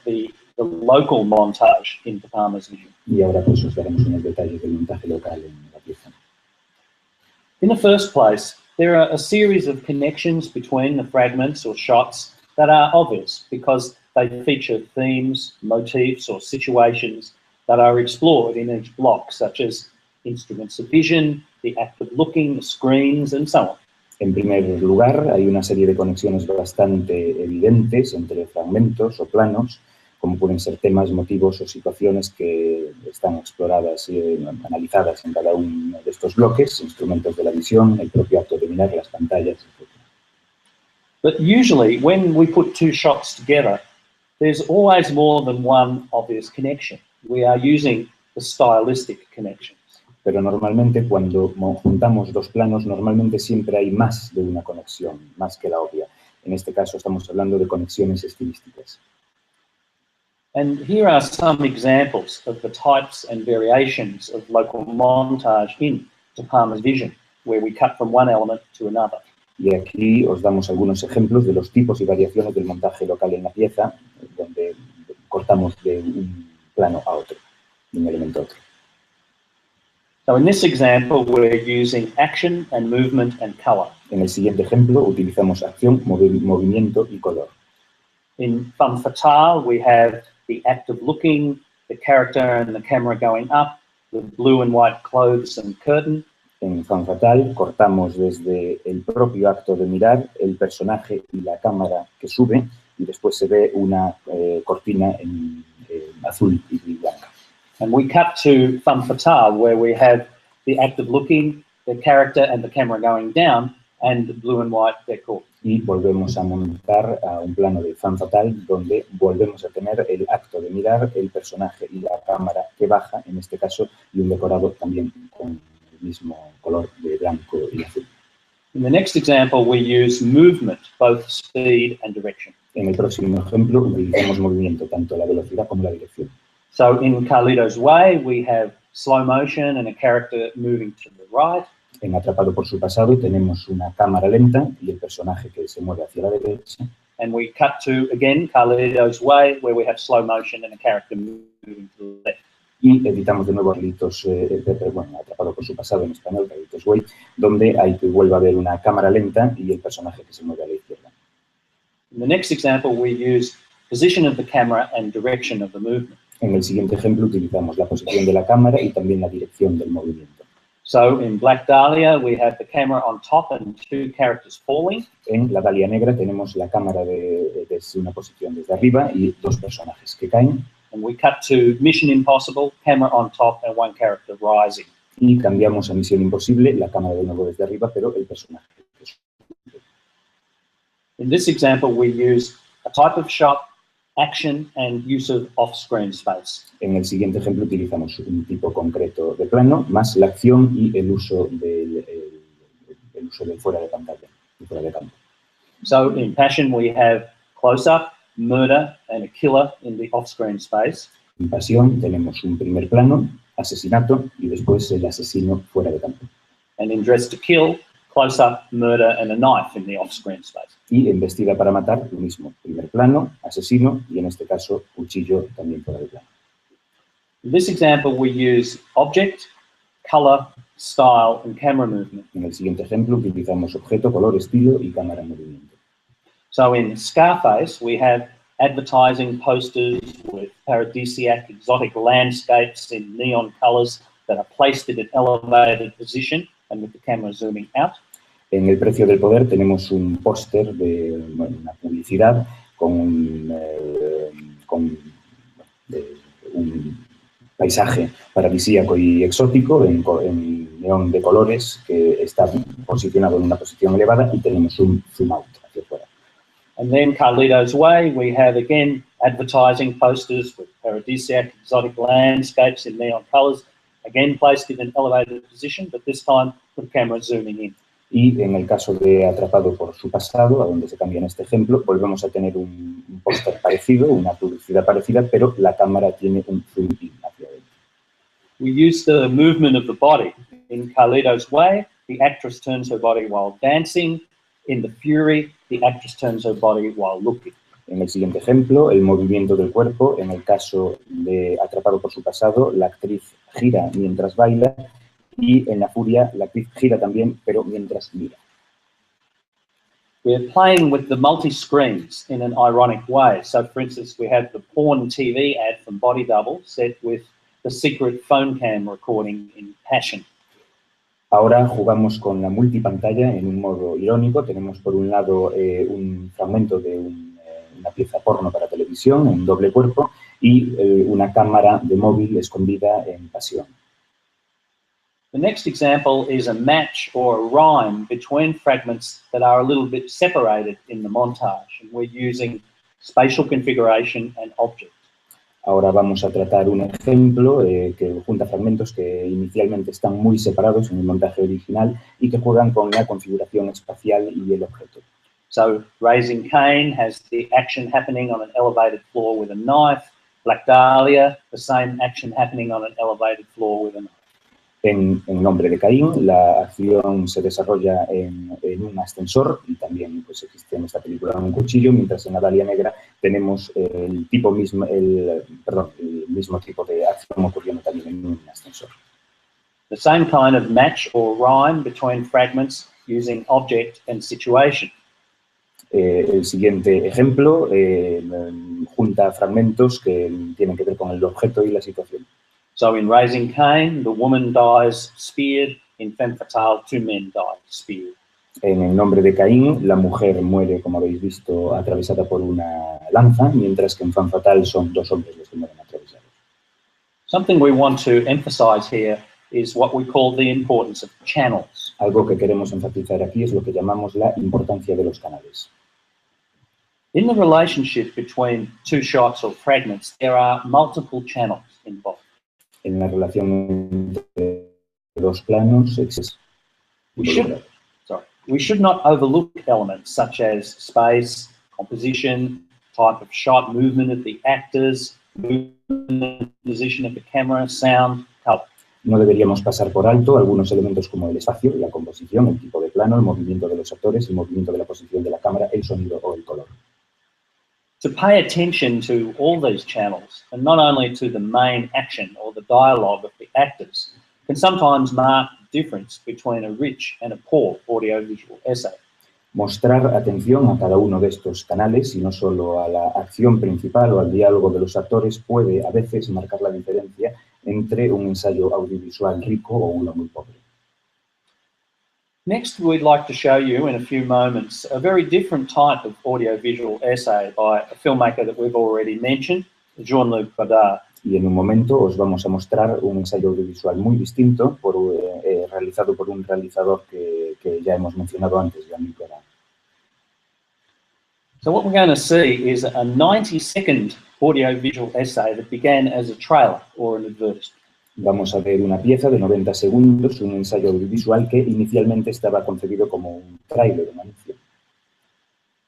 Speaker 2: the local montage in De Palma's Vision.
Speaker 3: Y ahora pues os daremos unos detalles del montaje local en la pieza.
Speaker 2: In the first place, there are a series of connections between the fragments or shots that are obvious because they feature themes, motifs, or situations that are explored in each block, such as instruments of vision, the act of looking, the screens, and so on.
Speaker 3: En primer lugar, hay una serie de conexiones bastante evidentes entre fragmentos o planos, como pueden ser temas, motivos o situaciones que están exploradas y analizadas en cada uno de estos bloques, instrumentos de la visión, el propio acto de mirar las pantallas, etc.
Speaker 2: But usually, when we put 2 shots together, there's always more than one obvious connection. We are using the stylistic connections.
Speaker 3: Pero normalmente cuando juntamos 2 planos, normalmente siempre hay más de una conexión, más que la obvia. En este caso estamos hablando de conexiones estilísticas.
Speaker 2: And here are some examples of the types and variations of local montage in De Palma's Vision, where we cut from one element to another.
Speaker 3: Y aquí os damos algunos ejemplos de los tipos y variaciones del montaje local en la pieza, donde cortamos de un plano a otro, de un elemento a otro.
Speaker 2: So in this example, we're using action and movement and color.
Speaker 3: En el siguiente ejemplo utilizamos acción, movimiento y color.
Speaker 2: In Femme Fatale, we have the act of looking, the character and the camera going up, the blue and white clothes and curtain.
Speaker 3: En Femme Fatale cortamos desde el propio acto de mirar, el personaje y la cámara que sube, y después se ve una cortina en azul y blanca.
Speaker 2: And we cut to Femme Fatale, where we have the act of looking, the character and the camera going down, and blue and white decor.
Speaker 3: Y volvemos a montar a un plano de Femme Fatale donde volvemos a tener el acto de mirar, el personaje y la cámara que baja, en este caso, y un decorado también con el mismo color de blanco y azul.
Speaker 2: In the next example, we use movement, both speed and direction.
Speaker 3: En el próximo ejemplo utilizamos movimiento, tanto la velocidad como la dirección.
Speaker 2: So in Carlito's Way, we have slow motion and a character moving to the right.
Speaker 3: En Atrapado por su pasado tenemos una cámara lenta y el personaje que se mueve hacia la derecha.
Speaker 2: And we cut to, again, Carlito's Way, where we have slow motion and a character moving to the left.
Speaker 3: Y editamos de nuevo Atrapado por su pasado en español, Curtocircuíto Way, donde hay que vuelva a haber una cámara lenta y el personaje que se mueve a la izquierda.
Speaker 2: In the next example, we use position of the camera and direction of the movement.
Speaker 3: En el siguiente ejemplo utilizamos la posición de la cámara y también la dirección del movimiento.
Speaker 2: So in Black Dahlia, we have the camera on top and two characters falling.
Speaker 3: En La Dalia Negra tenemos la cámara desde una posición desde arriba y dos personajes que caen.
Speaker 2: And we cut to Mission Impossible, camera on top and one character rising.
Speaker 3: Y cambiamos a Misión Imposible, la cámara de nuevo desde arriba, pero el personaje.
Speaker 2: In this example, we use a type of shot, action and use of off-screen space.
Speaker 3: En el siguiente ejemplo utilizamos un tipo concreto de plano, más la acción y el uso del fuera de pantalla, fuera de campo.
Speaker 2: So in Passion, we have close-up, murder and a killer in the off-screen space.
Speaker 3: En Pasión tenemos un primer plano, asesinato y después el asesino fuera de campo.
Speaker 2: And in Dress to Kill, close-up, murder and a knife in the off-screen space.
Speaker 3: Y en Vestida para matar, lo mismo. Primer plano, asesino y en este caso cuchillo también fuera de plano.
Speaker 2: In this example, we use object, color, style and camera movement.
Speaker 3: En el siguiente ejemplo utilizamos objeto, color, estilo y cámara en movimiento.
Speaker 2: So in Scarface, we have advertising posters with paradisiac exotic landscapes in neon colors that are placed in an elevated position and with the camera zooming out.
Speaker 3: En El precio del poder tenemos un póster de una publicidad con un paisaje paradisíaco y exótico en neón de colores que está posicionado en una posición elevada y tenemos un zoom out hacia afuera.
Speaker 2: And then Carlito's Way, we have again advertising posters with paradisiac exotic landscapes in neon colors, again placed in an elevated position, but this time with the camera zooming in.
Speaker 3: Y en el caso de Atrapado por su pasado, a donde se cambia en este ejemplo, volvemos a tener un póster parecido, una publicidad parecida, pero la cámara tiene un zoom in hacia adentro.
Speaker 2: We use the movement of the body. In Carlito's Way, the actress turns her body while dancing. In The Fury, the actress turns her body while looking.
Speaker 3: En el siguiente ejemplo, el movimiento del cuerpo. En el caso de Atrapado por su pasado, la actriz gira mientras baila. Y en La Furia, la actriz gira también, pero mientras mira.
Speaker 2: We're playing with the multi-screens in an ironic way. So, for instance, we have the porn TV ad from Body Double set with the secret phone cam recording in Passion.
Speaker 3: Ahora jugamos con la multipantalla en un modo irónico. Tenemos por un lado un fragmento de una pieza porno para televisión en doble cuerpo y una cámara de móvil escondida en Pasión.
Speaker 2: The next example is a match or a rhyme between fragments that are a little bit separated in the montage, and we're using spatial configuration and object.
Speaker 3: Ahora vamos a tratar un ejemplo que junta fragmentos que inicialmente están muy separados en el montaje original y que juegan con la configuración espacial y el objeto.
Speaker 2: So, Raising Cain has the action happening on an elevated floor with a knife. Black Dahlia, the same action happening on an elevated floor with a knife.
Speaker 3: En Nombre de Caín, la acción se desarrolla en un ascensor y también pues, existe en esta película un cuchillo, mientras en La Dalia Negra tenemos el mismo tipo de acción ocurriendo también en un ascensor.
Speaker 2: The same kind of match or rhyme between fragments using object and situation.
Speaker 3: El siguiente ejemplo junta fragmentos que tienen que ver con el objeto y la situación.
Speaker 2: So in Raising Cain, the woman dies speared. In Femme Fatale, two men die speared.
Speaker 3: En El Nombre de Caín, la mujer muere, como habéis visto, atravesada por una lanza, mientras que en Femme Fatale son dos hombres los que mueren atravesados.
Speaker 2: Something we want to emphasize here is what we call the importance of channels.
Speaker 3: Algo que queremos enfatizar aquí es lo que llamamos la importancia de los canales.
Speaker 2: In the relationship between two shots or fragments, there are multiple channels involved.
Speaker 3: En la relación entre dos planos existe.
Speaker 2: We should not overlook elements such as space, composition, type of shot, movement of the actors, movement, position of the camera, sound, color.
Speaker 3: No deberíamos pasar por alto algunos elementos como el espacio, la composición, el tipo de plano, el movimiento de los actores, el movimiento de la posición de la cámara, el sonido o el color.
Speaker 2: To pay attention to all these channels, and not only to the main action or the dialogue of the actors, can sometimes mark the difference between a rich and a poor audiovisual essay.
Speaker 3: Mostrar atención a cada uno de estos canales y no solo a la acción principal o al diálogo de los actores puede a veces marcar la diferencia entre un ensayo audiovisual rico o uno muy pobre.
Speaker 2: Next, we'd like to show you in a few moments a very different type of audiovisual essay by a filmmaker that we've already mentioned, Jean-Luc Godard.
Speaker 3: Y en un momento os vamos a mostrar un ensayo audiovisual muy distinto realizado por un realizador que ya hemos mencionado antes, Jean-Luc Godard.
Speaker 2: So what we're going to see is a 90-second audiovisual essay that began as a trailer or an advertisement.
Speaker 3: Vamos a ver una pieza de 90 segundos, un ensayo audiovisual que inicialmente estaba concebido como un tráiler, un anuncio.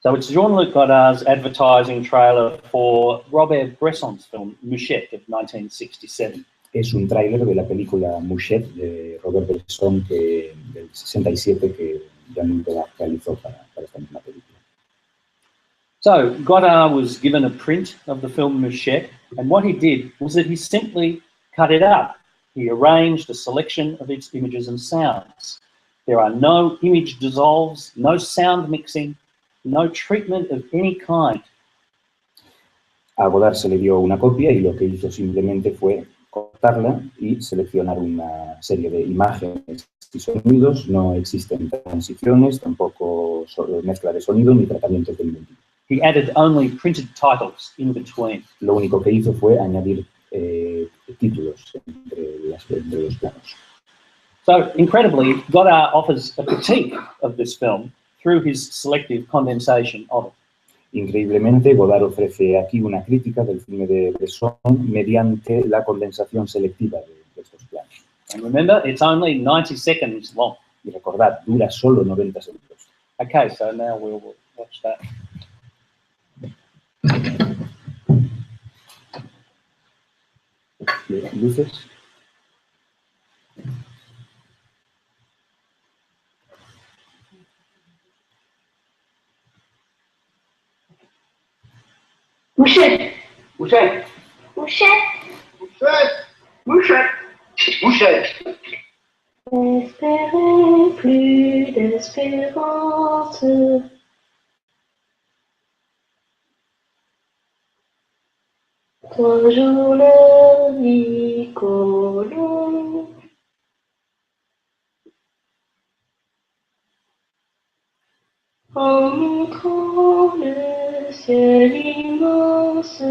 Speaker 2: So it's Jean-Luc Godard's advertising trailer for Robert Bresson's film Mouchette of 1967.
Speaker 3: Es un tráiler de la película Mouchette de Robert Bresson del 67 que Jean-Luc Godard realizó para esta misma película.
Speaker 2: So Godard was given a print of the film Mouchette, and what he did was that he simply cut it up. He arranged a selection of its images and sounds. There are no image dissolves, no sound mixing, no treatment of any kind.
Speaker 3: A Godard se le dio una copia y lo que hizo simplemente fue cortarla y seleccionar una serie de imágenes y sonidos. No existen transiciones, tampoco mezcla de sonido ni tratamientos de ningún tipo.
Speaker 2: He added only printed titles in between.
Speaker 3: Lo único que hizo fue añadir títulos entre los planos.
Speaker 2: So, incredibly, Godard offers a critique of this film through his selective condensation of it.
Speaker 3: Increíblemente, Godard ofrece aquí una crítica del filme de Bresson mediante la condensación selectiva de estos planos.
Speaker 2: And remember, it's only 90 seconds long.
Speaker 3: Y recordad, dura solo 90 segundos.
Speaker 2: Okay, so now we'll watch that.
Speaker 3: Luces.
Speaker 8: Mouchette! Mouchette!
Speaker 9: Mouchette,
Speaker 8: Mouchette! Mouchette!
Speaker 9: espérez plus d'espérance. Toujours le Nicolas. En montrant le ciel immense.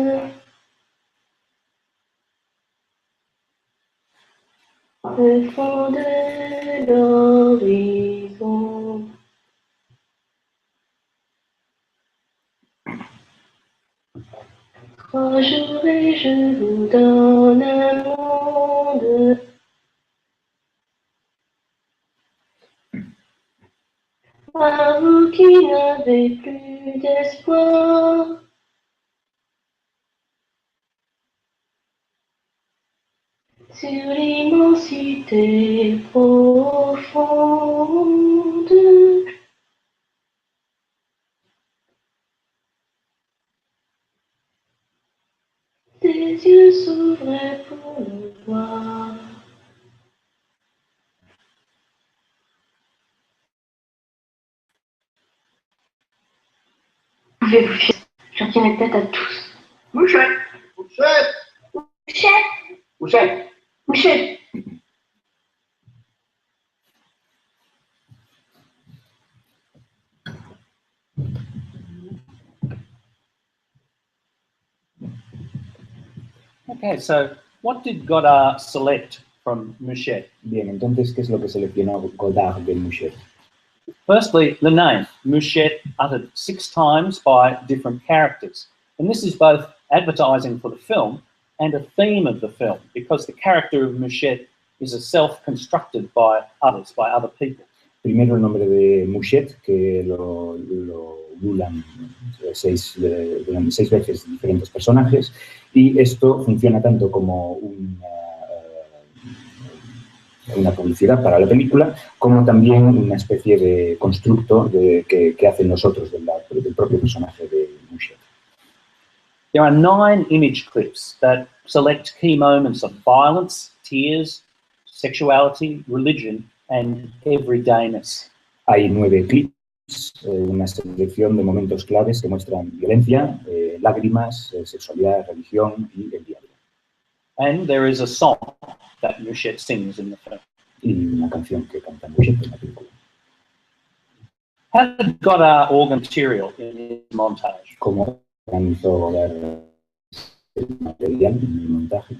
Speaker 9: Le fond de l'horizon. Trois jours et je vous donne un monde. À vous qui n'avez plus d'espoir. Sur l'immensité profonde. Tes yeux s'ouvraient pour le voir. Je vais vous fier. J'en tiens la tête à tous.
Speaker 8: Mouchette! Mouchette!
Speaker 9: Mouchette,
Speaker 8: Mouchette!
Speaker 9: Mouchette.
Speaker 2: Okay, so what did Godard select from Mouchet?
Speaker 3: Bien, entonces, ¿qué es lo que seleccionó Godard de Mouchet?
Speaker 2: Firstly, the name, Mouchet, uttered 6 times by different characters. And this is both advertising for the film and a theme of the film, because the character of Mouchet is a self-constructed by others, by other people.
Speaker 3: Primero el nombre de Mouchet, que lo ululan 6 veces diferentes personajes, y esto funciona tanto como una publicidad para la película, como también una especie de constructo que hacen nosotros del propio personaje de Mouchet.
Speaker 2: There are 9 image clips that select key moments of violence, tears, sexuality, religion, and everydayness.
Speaker 3: Hay 9 clips, una selección de momentos claves que muestran violencia, lágrimas, sexualidad, religión y el día a día.
Speaker 2: And there is a song that Mouchet sings in the film.
Speaker 3: Y una canción que canta Mouchet en la película.
Speaker 2: How did Godard organ material in his montage?
Speaker 3: ¿Cómo organizó el material en el montaje?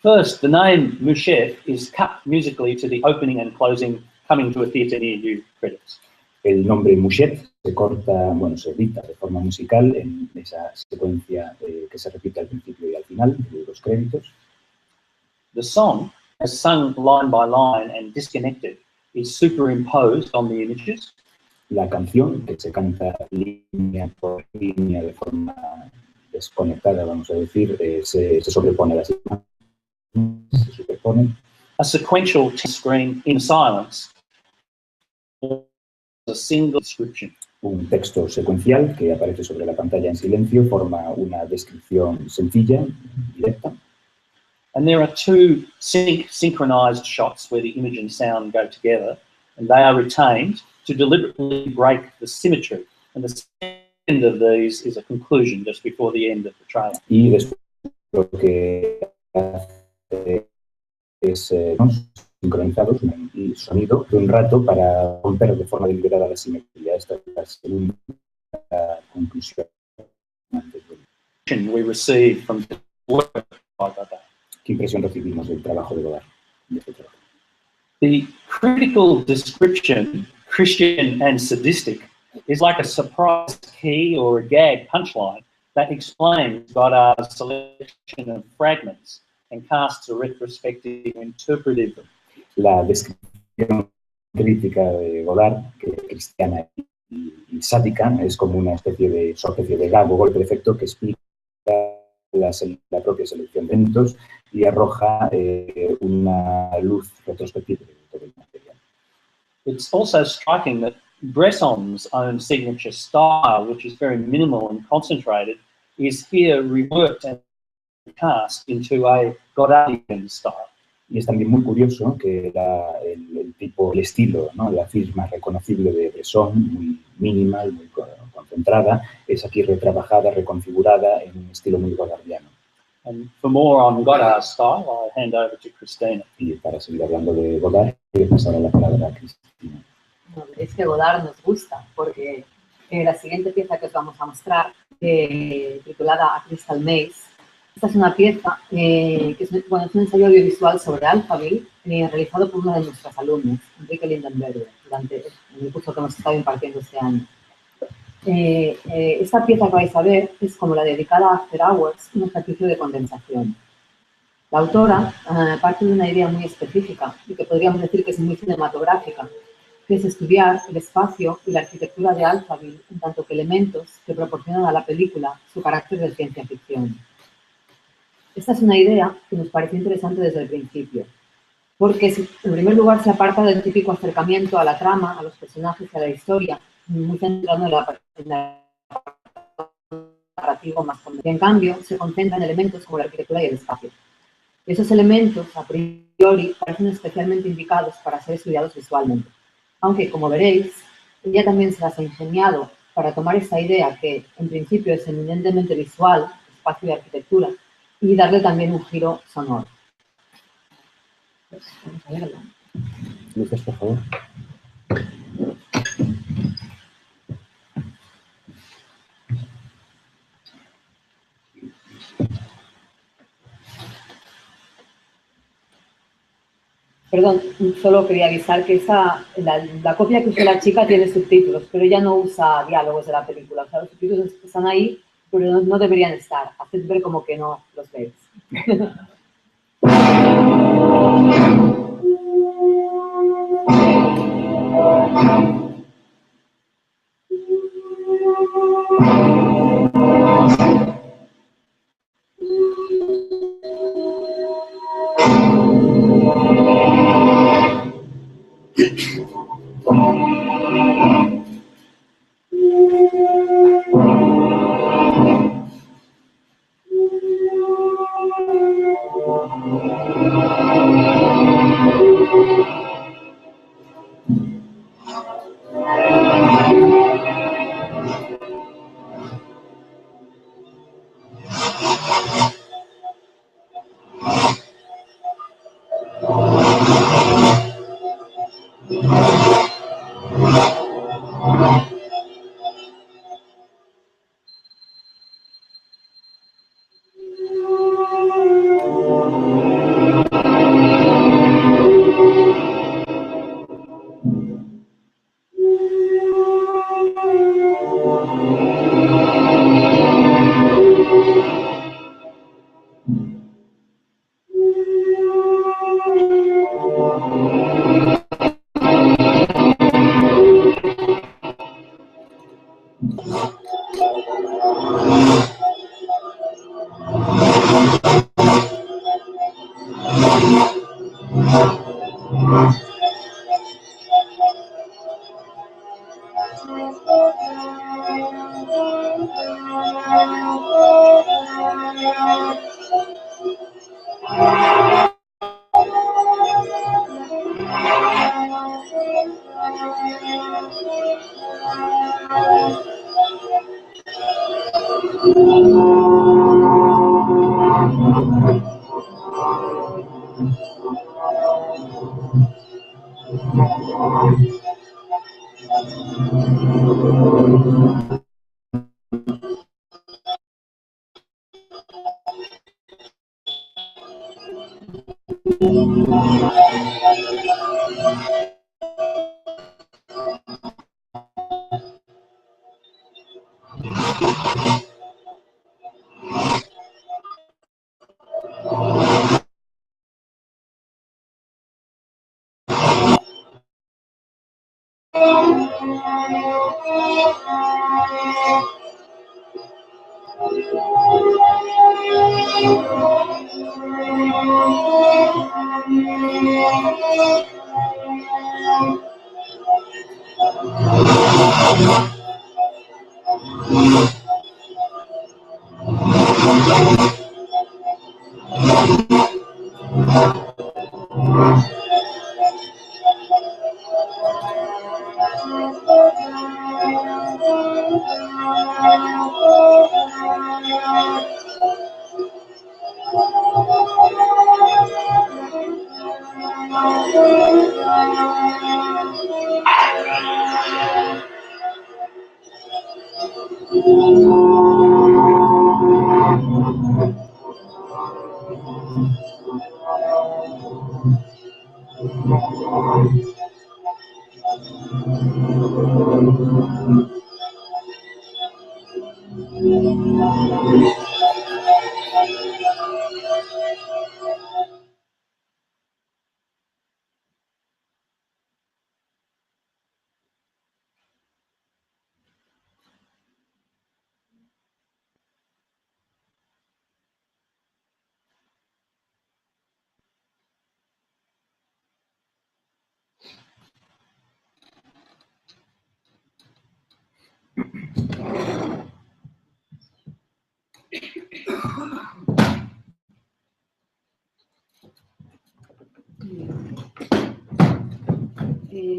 Speaker 2: First, the name Mouchet is cut musically to the opening and closing Coming to a Theatre Near You credits.
Speaker 3: El nombre Mouchet se edita de forma musical en esa secuencia que se repite al principio y al final de los créditos.
Speaker 2: The song, as sung line by line and disconnected, is superimposed on the images.
Speaker 3: La canción, que se canta línea por línea de forma desconectada, vamos a decir, se sobrepone a las imágenes, se superponen.
Speaker 2: A sequential screen in silence, a single description.
Speaker 3: Un texto secuencial que aparece sobre la pantalla en silencio forma una descripción sencilla, directa.
Speaker 2: And there are 2 synchronized shots where the image and sound go together, and they are retained to deliberately break the symmetry. And the end of these is a conclusion just before the end of the trailer.
Speaker 3: Y después lo que hace es sincronizados y sonido de un rato para romper de forma deliberada la simetría. Esta es la segunda conclusión.
Speaker 2: We receive from the work by Godard.
Speaker 3: ¿Qué impresión recibimos del trabajo de Godard?
Speaker 2: The critical description, Christian and sadistic, is like a surprise key or a gag punchline that explains Godard's selection of fragments and casts a retrospective interpretive.
Speaker 3: La descripción crítica de Godard, que es cristiana y sádica, es como una especie de gag o golpe de efecto que explica la propia selección de eventos y arroja una luz retrospectiva de todo el material.
Speaker 2: It's also striking that Bresson's own signature style, which is very minimal and concentrated, is here reworked and cast into a Godardian style.
Speaker 3: Y es también muy curioso que el estilo, ¿no? La firma reconocible de Bresson, muy minimal, muy concentrada, es aquí retrabajada, reconfigurada en un estilo muy godardiano.
Speaker 2: And for more on Godard's style, I'll hand over to Christina.
Speaker 3: Y para seguir hablando de Godard, voy a pasar la palabra a Cristina.
Speaker 4: No, es que Godard nos gusta, porque la siguiente pieza que os vamos a mostrar, titulada A Crystal Maze, esta es una pieza que es un ensayo audiovisual sobre Alphaville, realizado por una de nuestras alumnas, Enrique Lindenberger, durante el curso que hemos estado impartiendo este año. Esta pieza que vais a ver es como la dedicada a After Hours, un ejercicio de condensación. La autora parte de una idea muy específica y que podríamos decir que es muy cinematográfica, que es estudiar el espacio y la arquitectura de Alphaville en tanto que elementos que proporcionan a la película su carácter de ciencia ficción. Esta es una idea que nos pareció interesante desde el principio, porque en primer lugar se aparta del típico acercamiento a la trama, a los personajes y a la historia, muy centrado en la narrativo más convencional. En cambio, se concentra en elementos como la arquitectura y el espacio. Esos elementos, a priori, parecen especialmente indicados para ser estudiados visualmente. Aunque, como veréis, ella también se las ha ingeniado para tomar esa idea que, en principio, es eminentemente visual, espacio y arquitectura, y darle también un giro sonoro. Pues, vamos a verlo.
Speaker 3: Luces, por favor.
Speaker 4: Perdón, solo quería avisar que la copia que usa la chica tiene subtítulos, pero ella no usa diálogos de la película. O sea, los subtítulos están ahí, pero no deberían estar. Haced ver como que no los veis.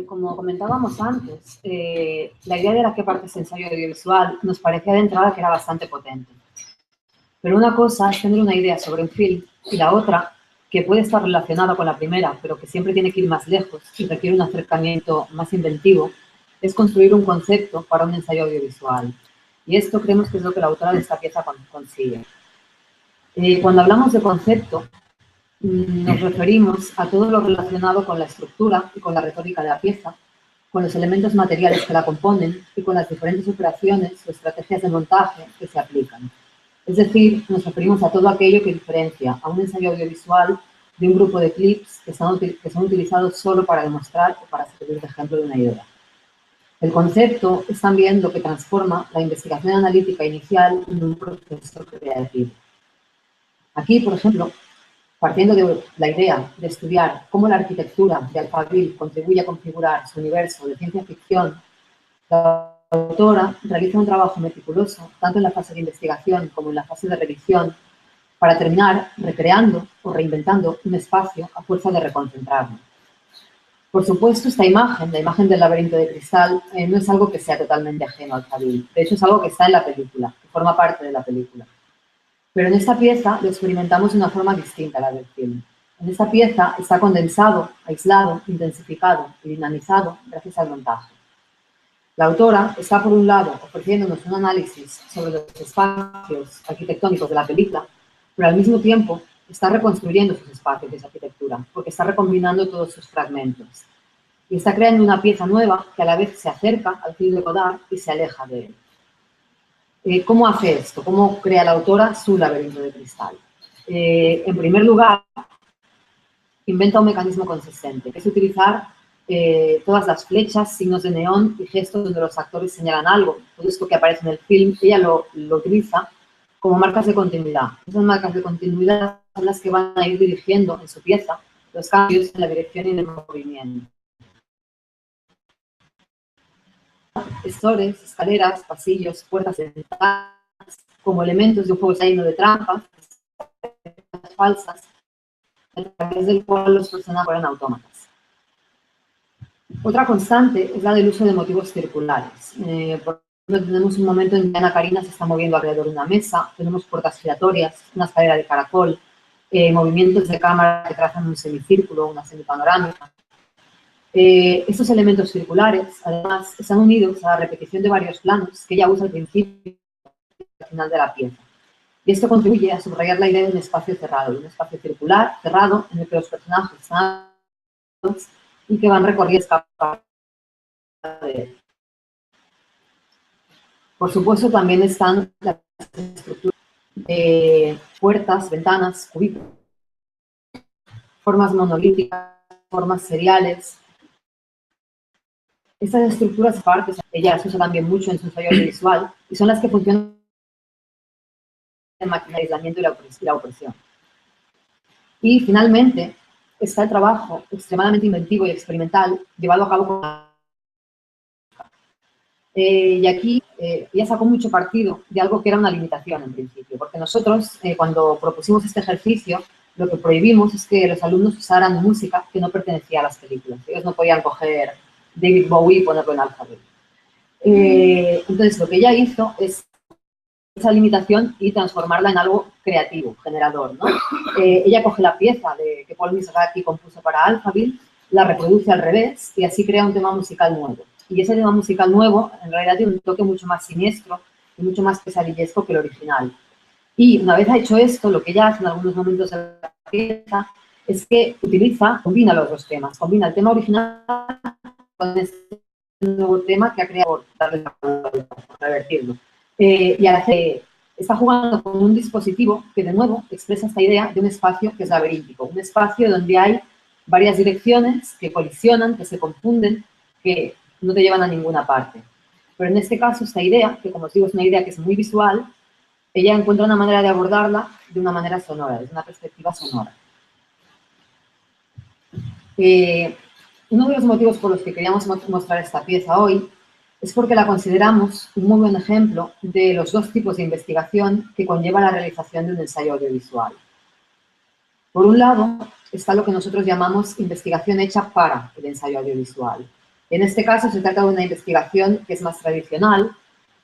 Speaker 4: Como comentábamos antes, la idea de la que parte ese ensayo audiovisual nos parecía de entrada que era bastante potente. Pero una cosa es tener una idea sobre un film y la otra, que puede estar relacionada con la primera, pero que siempre tiene que ir más lejos y requiere un acercamiento más inventivo, es construir un concepto para un ensayo audiovisual. Y esto creemos que es lo que la autora de esta pieza consigue. Cuando hablamos de concepto, nos referimos a todo lo relacionado con la estructura y con la retórica de la pieza, con los elementos materiales que la componen y con las diferentes operaciones o estrategias de montaje que se aplican. Es decir, nos referimos a todo aquello que diferencia a un ensayo audiovisual de un grupo de clips que son utilizados solo para demostrar o para servir de ejemplo de una idea. El concepto es también lo que transforma la investigación analítica inicial en un proceso creativo. Aquí, por ejemplo, partiendo de la idea de estudiar cómo la arquitectura de Alphaville contribuye a configurar su universo de ciencia ficción, la autora realiza un trabajo meticuloso, tanto en la fase de investigación como en la fase de revisión, para terminar recreando o reinventando un espacio a fuerza de reconcentrarlo. Por supuesto, esta imagen, la imagen del laberinto de cristal, no es algo que sea totalmente ajeno a Alphaville. De hecho, es algo que está en la película, que forma parte de la película. Pero en esta pieza lo experimentamos de una forma distinta a la del film. En esta pieza está condensado, aislado, intensificado y dinamizado gracias al montaje. La autora está, por un lado, ofreciéndonos un análisis sobre los espacios arquitectónicos de la película, pero al mismo tiempo está reconstruyendo sus espacios de esa arquitectura, porque está recombinando todos sus fragmentos. Y está creando una pieza nueva que a la vez se acerca al film de Godard y se aleja de él. ¿Cómo hace esto? ¿Cómo crea la autora su laberinto de cristal? En primer lugar, inventa un mecanismo consistente, que es utilizar todas las flechas, signos de neón y gestos donde los actores señalan algo. Todo esto que aparece en el film, ella lo utiliza como marcas de continuidad. Esas marcas de continuidad son las que van a ir dirigiendo en su pieza los cambios en la dirección y en el movimiento. Ascensores, escaleras, pasillos, puertas de ventanas, como elementos de un juego lleno de trampas falsas, a través del cual los personajes fueran autómatas. Otra constante es la del uso de motivos circulares. Por ejemplo, tenemos un momento en que Ana Karina se está moviendo alrededor de una mesa, tenemos puertas giratorias, una escalera de caracol, movimientos de cámara que trazan un semicírculo, una semipanorámica. Estos elementos circulares, además, están unidos a la repetición de varios planos que ella usa al principio y al final de la pieza. Y esto contribuye a subrayar la idea de un espacio cerrado, de un espacio circular, cerrado, en el que los personajes están y que van recorriendo capas de él. Por supuesto, también están las estructuras, puertas, ventanas, cubículos, formas monolíticas, formas seriales. Estas estructuras partes, ella las usa también mucho en su ensayo audiovisual y son las que funcionan en máquina de aislamiento y la opresión. Y finalmente está el trabajo extremadamente inventivo y experimental llevado a cabo con la... y aquí ella sacó mucho partido de algo que era una limitación en principio, porque nosotros cuando propusimos este ejercicio lo que prohibimos es que los alumnos usaran música que no pertenecía a las películas. Ellos no podían coger David Bowie y ponerlo en Alphaville. Entonces, lo que ella hizo es esa limitación y transformarla en algo creativo, generador, ¿no? Ella coge la pieza que Paul Misraki compuso para Alphaville, la reproduce al revés y así crea un tema musical nuevo. Y ese tema musical nuevo, en realidad, tiene un toque mucho más siniestro y mucho más pesadillesco que el original. Y una vez ha hecho esto, lo que ella hace en algunos momentos de la pieza es que combina los dos temas, combina el tema original con este nuevo tema que ha creado por darle por revertirlo. Y al hacer, está jugando con un dispositivo que, de nuevo, expresa esta idea de un espacio que es laberíntico, un espacio donde hay varias direcciones que colisionan, que se confunden, que no te llevan a ninguna parte. Pero en este caso, esta idea, que como os digo es una idea que es muy visual, ella encuentra una manera de abordarla de una manera sonora, desde una perspectiva sonora. Uno de los motivos por los que queríamos mostrar esta pieza hoy es porque la consideramos un muy buen ejemplo de los dos tipos de investigación que conlleva la realización de un ensayo audiovisual. Por un lado, está lo que nosotros llamamos investigación hecha para el ensayo audiovisual. En este caso, se trata de una investigación que es más tradicional,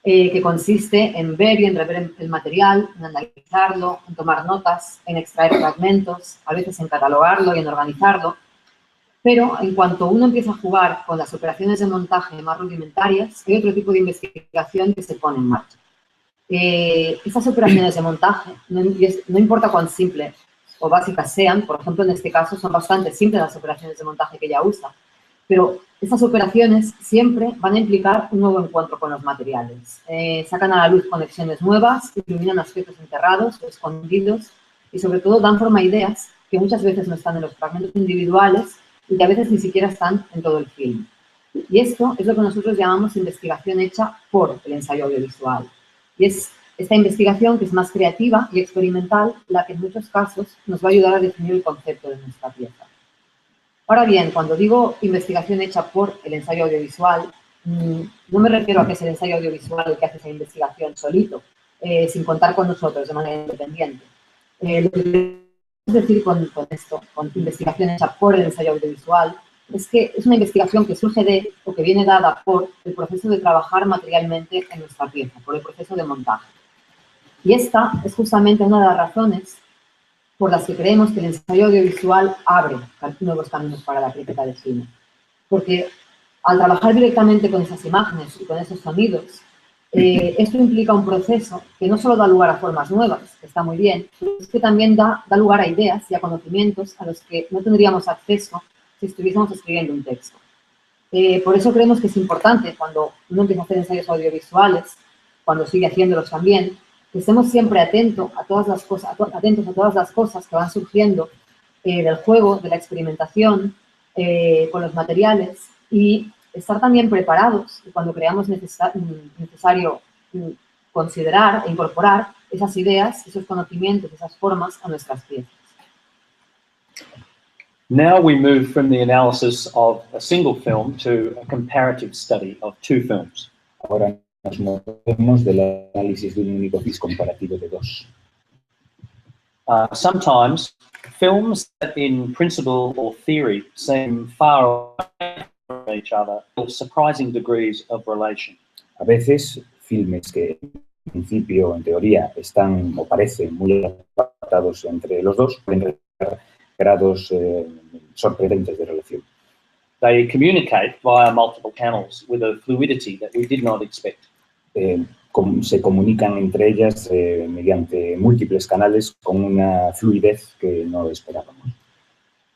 Speaker 4: que consiste en ver y en rever el material, en analizarlo, en tomar notas, en extraer fragmentos, a veces en catalogarlo y en organizarlo. Pero en cuanto uno empieza a jugar con las operaciones de montaje más rudimentarias, hay otro tipo de investigación que se pone en marcha. Estas operaciones de montaje, no importa cuán simple o básicas sean, por ejemplo, en este caso son bastante simples las operaciones de montaje que ella usa, pero estas operaciones siempre van a implicar un nuevo encuentro con los materiales. Sacan a la luz conexiones nuevas, iluminan aspectos enterrados o escondidos y sobre todo dan forma a ideas que muchas veces no están en los fragmentos individuales y que a veces ni siquiera están en todo el film. Y esto es lo que nosotros llamamos investigación hecha por el ensayo audiovisual. Y es esta investigación que es más creativa y experimental la que en muchos casos nos va a ayudar a definir el concepto de nuestra pieza. Ahora bien, cuando digo investigación hecha por el ensayo audiovisual, no me refiero a que es el ensayo audiovisual el que hace esa investigación solito, sin contar con nosotros de manera independiente. Lo que queremos decir con esto, con investigación hecha por el ensayo audiovisual, es que es una investigación que surge de o que viene dada por el proceso de trabajar materialmente en nuestra pieza, por el proceso de montaje. Y esta es justamente una de las razones por las que creemos que el ensayo audiovisual abre nuevos caminos para la crítica de cine. Porque al trabajar directamente con esas imágenes y con esos sonidos, esto implica un proceso que no solo da lugar a formas nuevas, que está muy bien, es que también da lugar a ideas y a conocimientos a los que no tendríamos acceso si estuviésemos escribiendo un texto. Por eso creemos que es importante, cuando uno empieza a hacer ensayos audiovisuales, cuando sigue haciéndolos también, que estemos siempre atentos a todas las cosas que van surgiendo del juego, de la experimentación, con los materiales, y estar también preparados cuando creamos necesario considerar e incorporar esas ideas, esos conocimientos, esas formas a nuestras piezas.
Speaker 2: Now we move from the analysis of a single film to a comparative study of two films.
Speaker 3: Ahora nos movemos del análisis de un único film comparativo de dos.
Speaker 2: Sometimes films that in principle or theory seem far away from each other have surprising degrees of relation.
Speaker 3: A veces, filmes que en principio, en teoría, están o parecen muy apartados entre los dos, pueden tener grados sorprendentes de relación.
Speaker 2: They communicate via multiple channels with a fluidity that we did not expect.
Speaker 3: Se comunican entre ellas mediante múltiples canales con una fluidez que no esperábamos.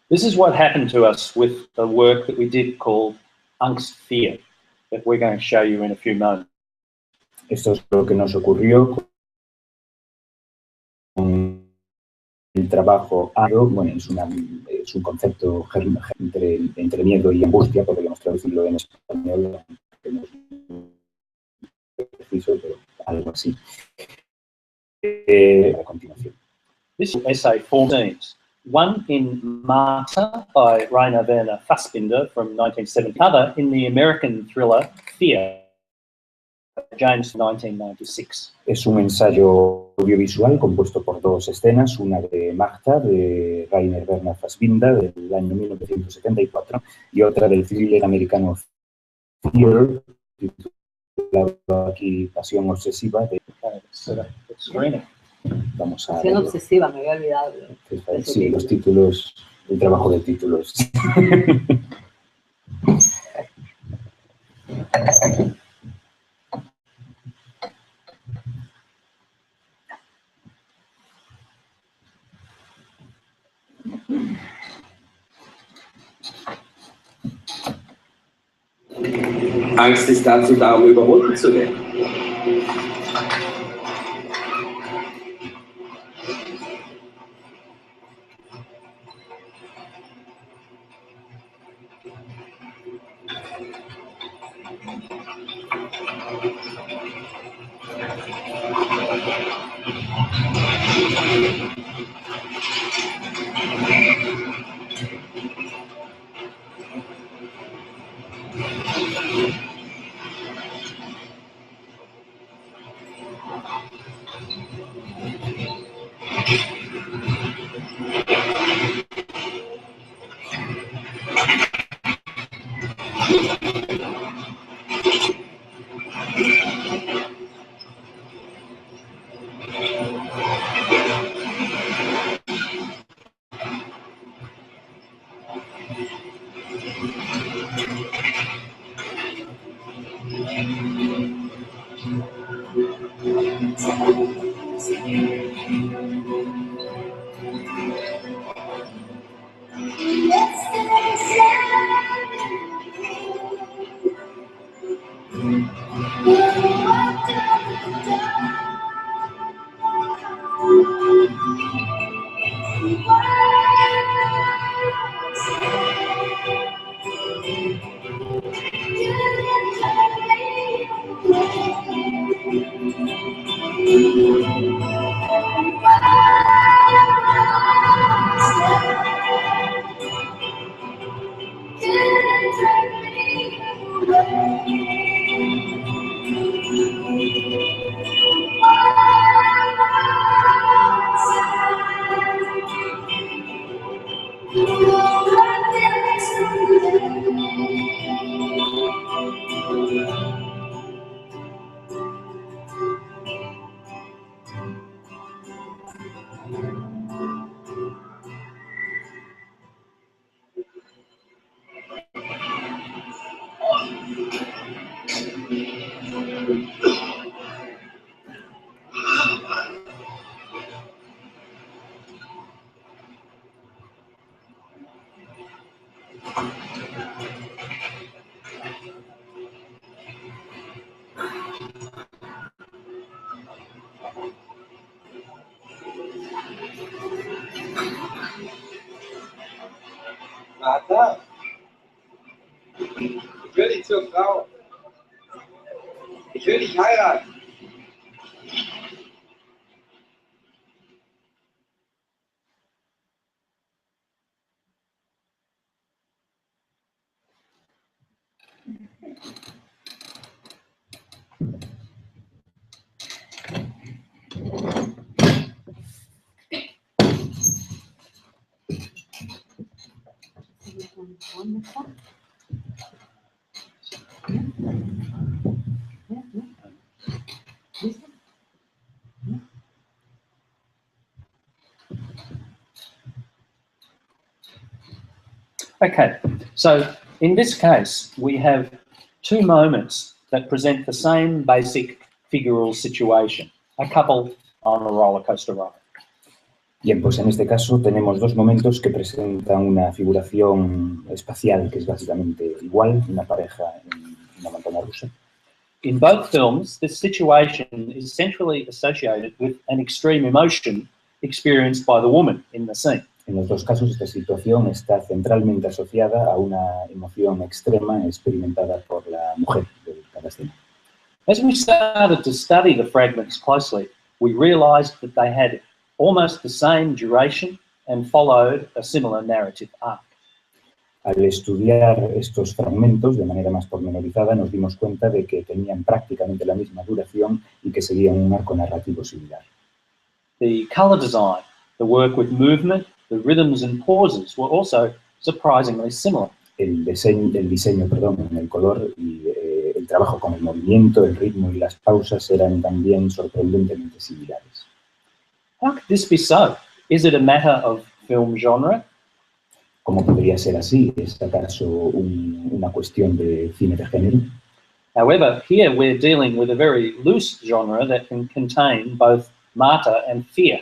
Speaker 2: This is what happened to us with the work that we did called Angst 4, that we're going to show you in a few moments.
Speaker 3: Esto es lo que nos ocurrió con el trabajo ARO. Bueno, es un concepto entre miedo y angustia, podríamos traducirlo en español, pero algo así. A continuación.
Speaker 2: This essay four scenes. One in Marta by Rainer Werner Fassbinder from 1970, other in the American thriller Fear, James 1996.
Speaker 3: Es un ensayo audiovisual compuesto por dos escenas, una de Marta, de Rainer Werner Fassbinder, del año 1974, y otra del thriller americano Fear, titulado aquí Pasión Obsesiva. Vamos a
Speaker 4: Pasión Obsesiva, me había olvidado.
Speaker 3: Sí, los títulos, el trabajo de títulos.
Speaker 7: Angst ist dazu da, um überwunden zu werden.
Speaker 5: Vater, ich will dich zur Frau. Ich will dich heiraten.
Speaker 2: Okay, so in this case, we have two moments that present the same basic figural situation, a couple on a roller coaster ride.
Speaker 3: Bien, pues en este caso tenemos dos momentos que presentan una figuración espacial que es básicamente igual, una pareja en una montaña rusa.
Speaker 2: In both films, this situation is centrally associated with an extreme emotion experienced by the woman in the scene.
Speaker 3: En los dos casos, esta situación está centralmente asociada a una emoción extrema experimentada por la mujer de cada escena.
Speaker 2: As we started to study the fragments closely, we realized that they had almost the same duration and followed a similar narrative arc.
Speaker 3: Al estudiar estos fragmentos de manera más pormenorizada, nos dimos cuenta de que tenían prácticamente la misma duración y que seguían un arco narrativo similar.
Speaker 2: The color design, the work with movement, the rhythms and pauses were also surprisingly similar.
Speaker 3: El diseño, en el color y el trabajo con el movimiento, el ritmo y las pausas eran también sorprendentemente similares.
Speaker 2: How could this be so? Is it a matter of film genre?
Speaker 3: ¿Cómo podría ser así? ¿Es acaso una cuestión de cine de género?
Speaker 2: However, here we're dealing with a very loose genre that can contain both martyr and fear.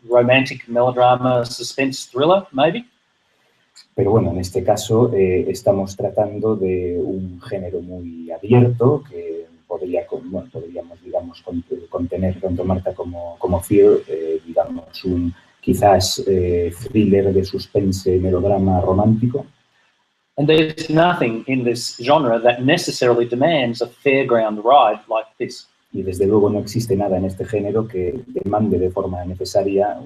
Speaker 2: Romantic melodrama, suspense thriller, maybe?
Speaker 3: Pero bueno, en este caso estamos tratando de un género muy abierto que podríamos, digamos, contener tanto Marta como Fear, digamos, un quizás thriller de suspense, melodrama romántico.
Speaker 2: And there's nothing in this genre that necessarily demands a fairground ride like this.
Speaker 3: Y desde luego no existe nada en este género que demande de forma necesaria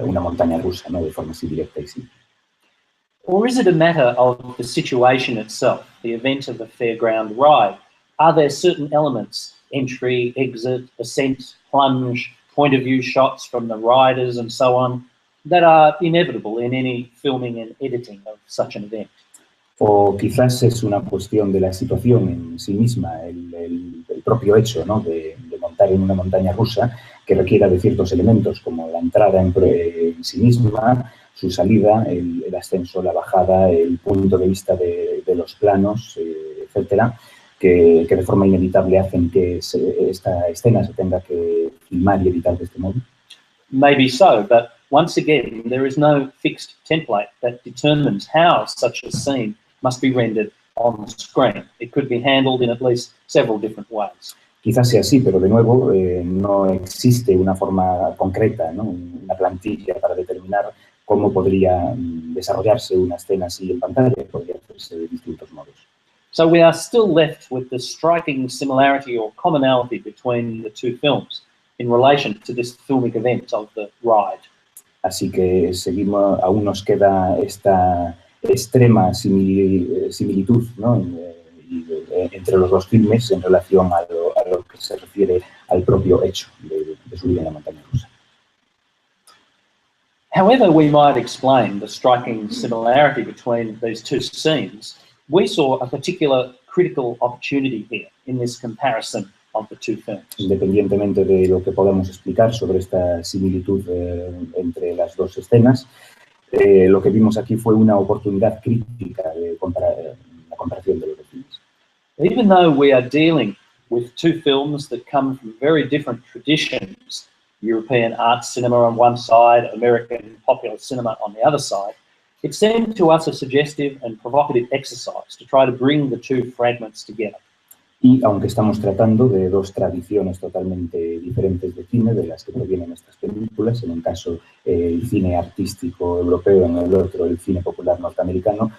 Speaker 3: una montaña rusa, ¿no? De forma así directa y simple.
Speaker 2: Or is it a matter of the situation itself, the event of the fairground ride? Are there certain elements, entry, exit, ascent, plunge, point of view shots from the riders and so on, that are inevitable in any filming and editing of such an event?
Speaker 3: O quizás es una cuestión de la situación en sí misma, el propio hecho, ¿no? de montar en una montaña rusa que requiera de ciertos elementos como la entrada en sí misma, su salida, el ascenso, la bajada, el punto de vista de los planos, etcétera, que de forma inevitable hacen que esta escena se tenga que filmar y editar de este modo.
Speaker 2: Maybe so, but once again, there is no fixed template that determines how such a scene must be rendered on screen. It could be handled in at least several different ways.
Speaker 3: Quizás sea así, pero de nuevo no existe una forma concreta, ¿no? Una plantilla para determinar cómo podría desarrollarse una escena así en pantalla. Podría hacerse de distintos modos.
Speaker 2: So we are still left with the striking similarity or commonality between the two films in relation to this filmic event of the ride.
Speaker 3: Así que aún nos queda esta extrema similitud, ¿no? Entre los dos filmes en relación a lo que se refiere al propio hecho de subir en la montaña rusa.
Speaker 2: However we might explain the striking similarity between these two scenes, we saw a particular critical opportunity here in this comparison of the two films.
Speaker 3: Independientemente de lo que podamos explicar sobre esta similitud entre las dos escenas, lo que vimos aquí fue una oportunidad crítica de la comparación de los dos filmes.
Speaker 2: Even though we are dealing with two films that come from very different traditions, European art cinema on one side, American popular cinema on the other side, it seemed to us a suggestive and provocative exercise to try to bring the two fragments together.
Speaker 3: Y aunque estamos tratando de dos tradiciones totalmente diferentes de cine, de las que provienen estas películas, en un caso el cine artístico europeo, en el otro el cine popular norteamericano,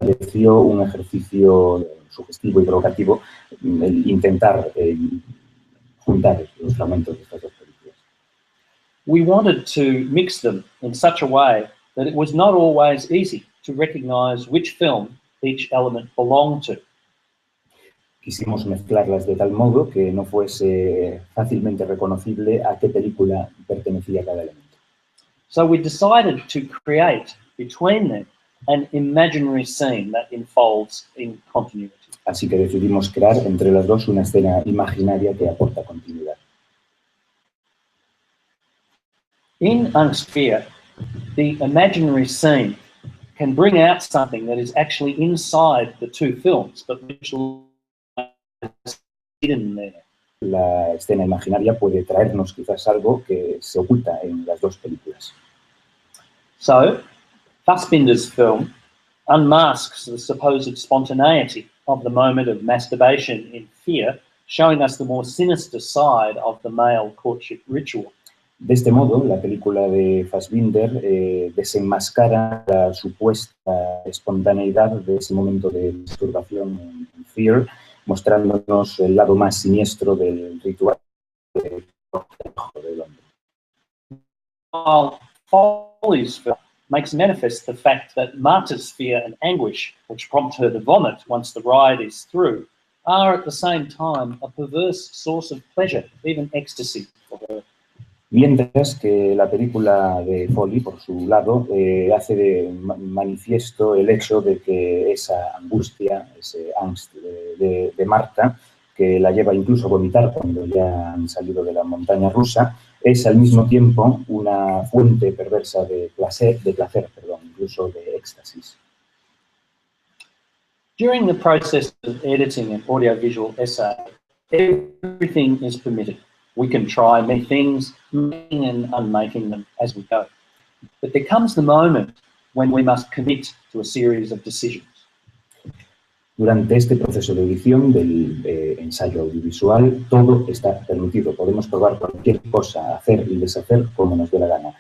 Speaker 3: pareció un ejercicio sugestivo y provocativo el intentar juntar los fragmentos de estas dos películas.
Speaker 2: We wanted to mix them in such a way that it was not always easy to recognize which film each element belonged to.
Speaker 3: Quisimos mezclarlas de tal modo que no fuese fácilmente reconocible a qué película pertenecía cada elemento.
Speaker 2: So we decided to create between them an imaginary scene that unfolds in continuity.
Speaker 3: Así que decidimos crear entre las dos una escena imaginaria que aporta continuidad.
Speaker 2: In Angstsphere, the imaginary scene can bring out something that is actually inside the two films, but which is hidden there.
Speaker 3: La escena imaginaria puede traernos quizás algo que se oculta en las dos películas.
Speaker 2: So, Fassbinder's film unmasks the supposed spontaneity of the moment of masturbation in Fear, showing us the more sinister side of the male courtship ritual.
Speaker 3: De este modo, la película de Fassbinder desenmascara la supuesta espontaneidad de ese momento de masturbación en Fear, mostrándonos el lado más siniestro del ritual del hombre.
Speaker 2: While Foley's film makes manifest the fact that Marta's fear and anguish, which prompt her to vomit once the ride is through, are at the same time a perverse source of pleasure, even ecstasy for her.
Speaker 3: Mientras que la película de Foley, por su lado, hace de manifiesto el hecho de que esa angustia, ese angst de Marta, que la lleva incluso a vomitar cuando ya han salido de la montaña rusa, es al mismo tiempo una fuente perversa de placer, incluso de éxtasis.
Speaker 2: During the process of editing an audiovisual essay, everything is permitted. We can try many things, making and unmaking them as we go. But there comes the moment when we must commit to a series of decisions.
Speaker 3: Durante este proceso de edición del ensayo audiovisual, todo está permitido. Podemos probar cualquier cosa, hacer y deshacer como nos dé la gana.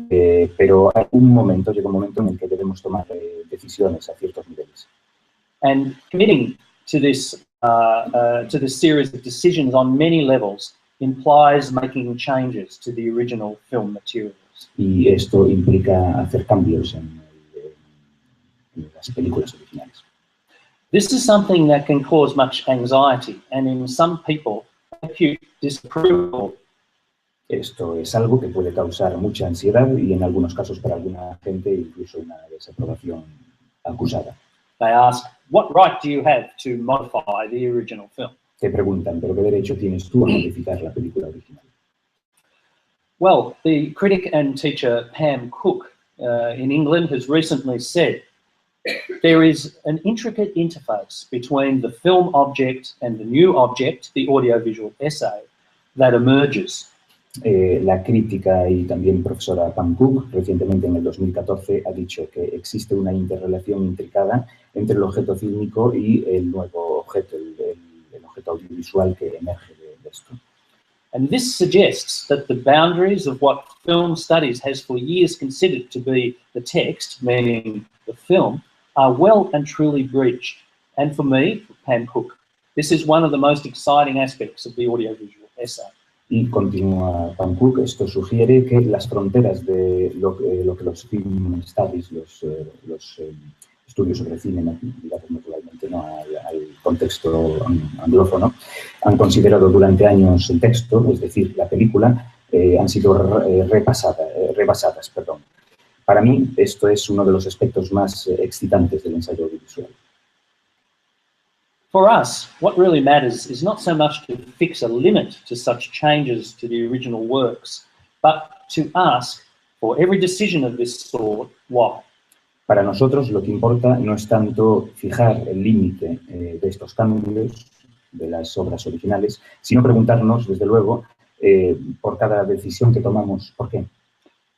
Speaker 3: Pero llega un momento en el que debemos tomar decisiones a ciertos niveles.
Speaker 2: And committing to this series of decisions on many levels implies making changes to the original film materials.
Speaker 3: Y esto implica hacer cambios en las películas originales.
Speaker 2: This is something that can cause much anxiety and in some people acute disapproval.
Speaker 3: Esto es algo que puede causar mucha ansiedad y en algunos casos para alguna gente incluso una desaprobación acusada.
Speaker 2: They ask, what right do you have to modify the original film?
Speaker 3: Te preguntan, ¿pero qué derecho tienes tú a modificar la película original?
Speaker 2: Well, the critic and teacher Pam Cook in England has recently said, there is an intricate interface between the film object and the new object, the audiovisual essay, that emerges.
Speaker 3: La crítica y también profesora Pam Cook, recientemente en el 2014, ha dicho que existe una interrelación intricada entre el objeto fílmico y el nuevo objeto, el objeto audiovisual que emerge de esto.
Speaker 2: And this suggests that the boundaries of what film studies has for years considered to be the text, meaning the film, are well and truly breached. And for me, Pam Cook, this is one of the most exciting aspects of the audiovisual essay.
Speaker 3: Y continúa Pam Cook, esto sugiere que las fronteras de lo que los film studies, los estudios sobre cine, ligados naturalmente, ¿no?, al contexto anglófono, han considerado durante años el texto, es decir, la película, han sido rebasadas. Para mí, esto es uno de los aspectos más excitantes del ensayo audiovisual.
Speaker 2: For us, what really matters is not so much to fix a limit to such changes to the original works, but to ask for every decision of this sort, why?
Speaker 3: Para nosotros lo que importa no es tanto fijar el límite de estos cambios de las obras originales, sino preguntarnos, desde luego, por cada decisión que tomamos, ¿por qué?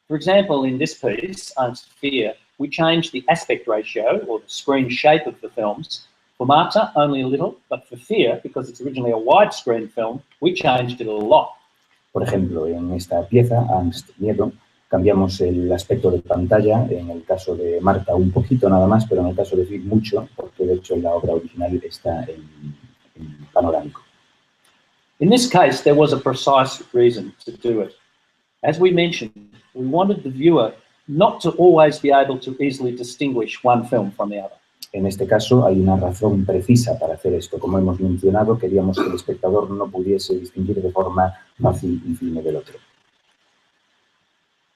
Speaker 2: For example, in this piece, Angst Fear, we changed the aspect ratio, or the screen shape of the films. For Marta, only a little, but for Fear, because it's originally a widescreen film, we changed it a lot.
Speaker 3: Por ejemplo, en esta pieza, Angst, Miedo, cambiamos el aspecto de pantalla, en el caso de Marta un poquito nada más, pero en el caso de Fear mucho, porque de hecho la obra original está en panorámico.
Speaker 2: In this case, there was a precise reason to do it. As we mentioned, we wanted the viewer not to always be able to easily distinguish one film from the other.
Speaker 3: En este caso hay una razón precisa para hacer esto. Como hemos mencionado, queríamos que el espectador no pudiese distinguir de forma fácil un filme del otro.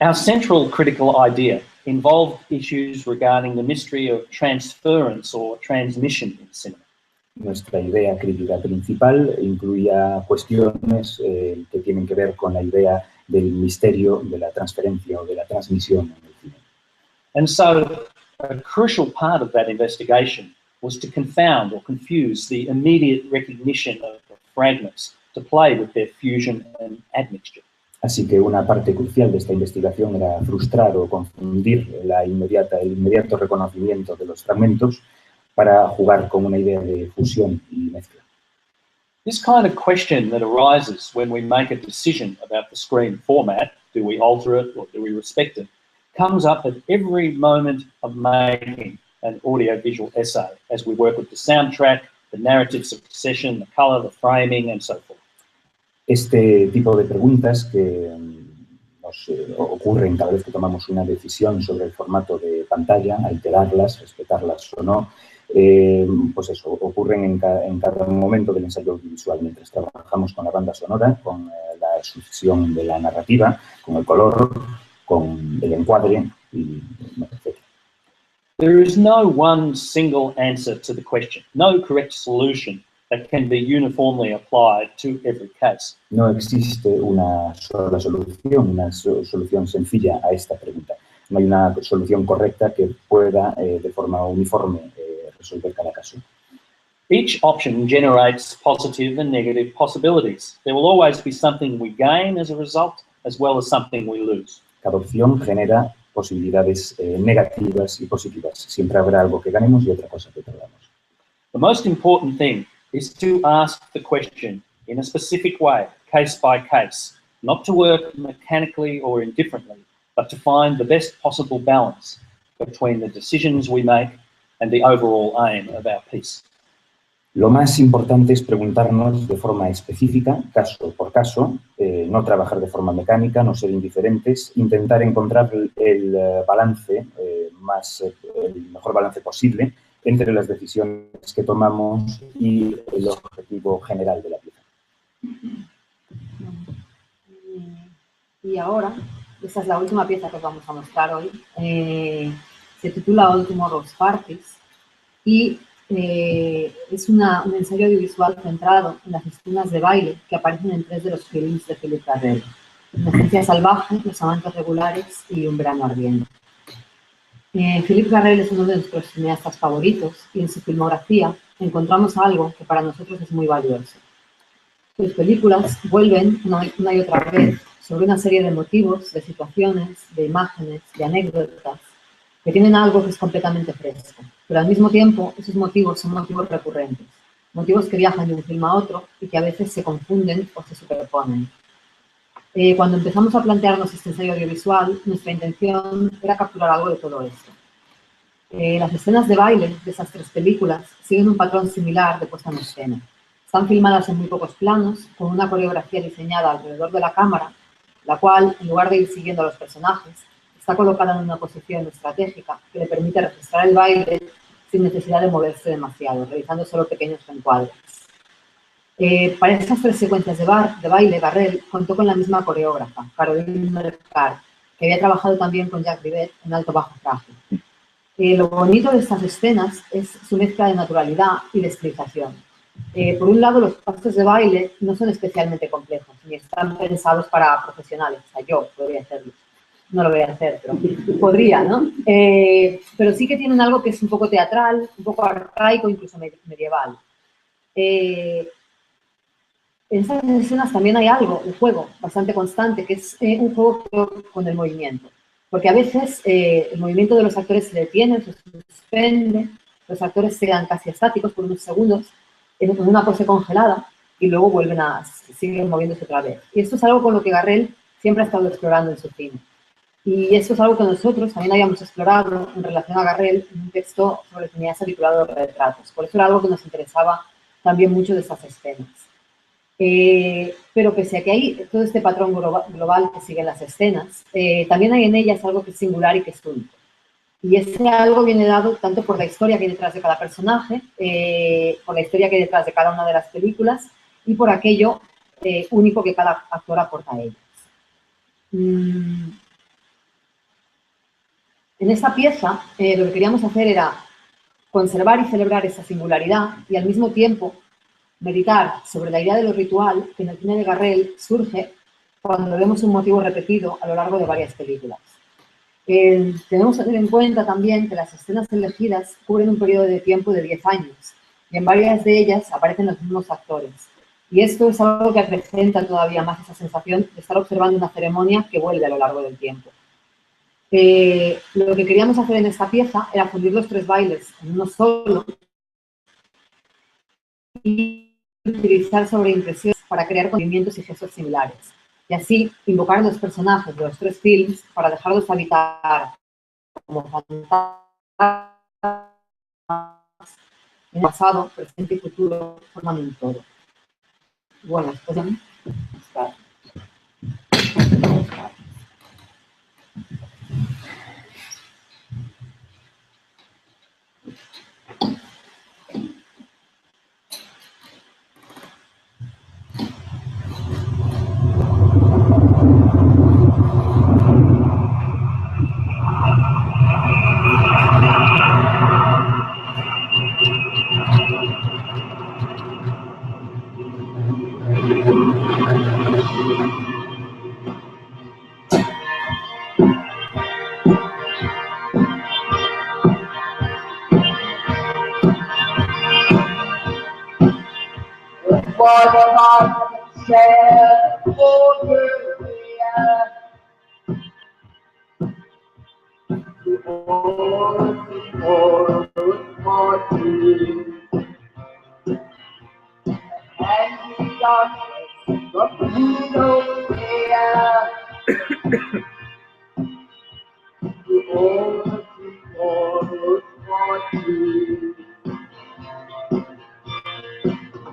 Speaker 2: Our central critical idea involved issues regarding the mystery of transference or transmission in cinema.
Speaker 3: Nuestra idea crítica principal incluía cuestiones que tienen que ver con la idea del misterio de la transferencia o de la transmisión en el cine.
Speaker 2: And so, a crucial part of that investigation was to confound or confuse the immediate recognition of the fragments to play with their fusion and admixture.
Speaker 3: Así que una parte crucial de esta investigación era frustrar o confundir el inmediato reconocimiento de los fragmentos para jugar con una idea de fusión y mezcla.
Speaker 2: This kind of question that arises when we make a decision about the screen format, do we alter it or do we respect it, comes up at every moment of making an audiovisual essay as we work with the soundtrack, the narrative succession, the colour, the framing, and so forth.
Speaker 3: Este tipo de preguntas que nos ocurren cada vez que tomamos una decisión sobre el formato de pantalla, alterarlas, respetarlas o no, pues eso, ocurren en cada momento del ensayo audiovisual, mientras trabajamos con la banda sonora, con la sucesión de la narrativa, con el color, con el encuadre, y etc.
Speaker 2: There is no one single answer to the question, no correct solution that can be uniformly applied to every case.
Speaker 3: No existe una sola solución, una solución sencilla a esta pregunta. No hay una solución correcta que pueda de forma uniforme resolver cada caso.
Speaker 2: Each option generates positive and negative possibilities. There will always be something we gain as a result, as well as something we lose.
Speaker 3: Cada opción genera posibilidades negativas y positivas. Siempre habrá algo que ganemos y otra cosa que perdamos.
Speaker 2: The most important thing is to ask the question in a specific way, case by case, not to work mechanically or indifferently, but to find the best possible balance between the decisions we make and the overall aim of our piece.
Speaker 3: Lo más importante es preguntarnos de forma específica, caso por caso, no trabajar de forma mecánica, no ser indiferentes, intentar encontrar el balance, el mejor balance posible entre las decisiones que tomamos y el objetivo general de la pieza.
Speaker 4: Y ahora, esta es la última pieza que os vamos a mostrar hoy. Se titula All Tomorrow's Parties y es un ensayo audiovisual centrado en las escenas de baile que aparecen en 3 de los films de Philip Garrel: La Ciencia Salvaje, Los Amantes Regulares y Un Verano Ardiente. Philip Garrel es uno de nuestros cineastas favoritos y en su filmografía encontramos algo que para nosotros es muy valioso. Sus películas vuelven una y otra vez sobre una serie de motivos, de situaciones, de imágenes, de anécdotas, que tienen algo que es completamente fresco. Pero al mismo tiempo, esos motivos son motivos recurrentes, motivos que viajan de un film a otro y que a veces se confunden o se superponen. Cuando empezamos a plantearnos este ensayo audiovisual, nuestra intención era capturar algo de todo esto. Las escenas de baile de esas tres películas siguen un patrón similar de puesta en escena. Están filmadas en muy pocos planos, con una coreografía diseñada alrededor de la cámara, la cual, en lugar de ir siguiendo a los personajes, está colocada en una posición estratégica que le permite registrar el baile sin necesidad de moverse demasiado, realizando solo pequeños encuadres. Para estas tres secuencias de baile, Garrel contó con la misma coreógrafa, Caroline Mercard, que había trabajado también con Jacques Rivette en Alto Bajo Frágil. Lo bonito de estas escenas es su mezcla de naturalidad y de estilización. Por un lado, los pasos de baile no son especialmente complejos, ni están pensados para profesionales. O sea, yo podría hacerlo. No lo voy a hacer, pero podría, ¿no? Pero sí que tienen algo que es un poco teatral, un poco arcaico, incluso medieval. En esas escenas también hay algo, un juego bastante constante, que es un juego con el movimiento. Porque a veces el movimiento de los actores se detiene, se suspende, los actores se quedan casi estáticos por unos segundos, en una pose congelada, y luego siguen moviéndose otra vez. Y esto es algo con lo que Garrel siempre ha estado explorando en su cine. Y esto es algo que nosotros también habíamos explorado en relación a Garrel en un texto sobre cineasta titulado Retratos. Por eso era algo que nos interesaba también mucho de estas escenas. Pero pese a que hay todo este patrón global que siguen las escenas, también hay en ellas algo que es singular y que es único. Y ese algo viene dado tanto por la historia que hay detrás de cada personaje, por la historia que hay detrás de cada una de las películas y por aquello único que cada actor aporta a ellas. En esta pieza lo que queríamos hacer era conservar y celebrar esa singularidad y al mismo tiempo meditar sobre la idea de lo ritual que en el cine de Garrel surge cuando vemos un motivo repetido a lo largo de varias películas. Tenemos que tener en cuenta también que las escenas elegidas cubren un periodo de tiempo de 10 años y en varias de ellas aparecen los mismos actores. Y esto es algo que acrecenta todavía más esa sensación de estar observando una ceremonia que vuelve a lo largo del tiempo. Lo que queríamos hacer en esta pieza era fundir los tres bailes en uno solo y utilizar sobreimpresiones para crear movimientos y gestos similares. Y así invocar a los personajes de los tres films para dejarlos habitar como fantasmas en pasado, presente y futuro forman un todo. Bueno, después de mí.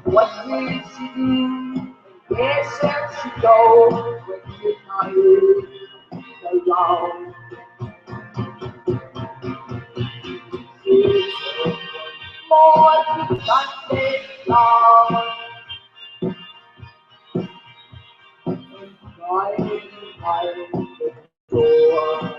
Speaker 5: What did she do? Where shall she go when midnight is alone? She's more to Sunday long. And trying to find the door.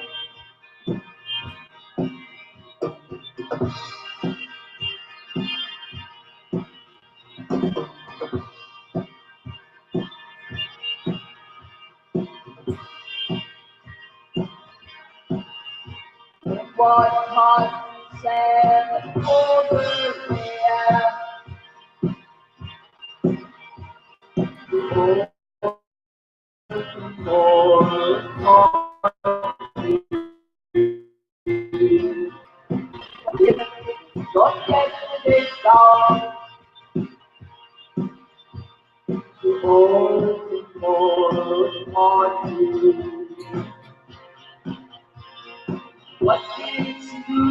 Speaker 5: What heart said over there?
Speaker 8: What did you do?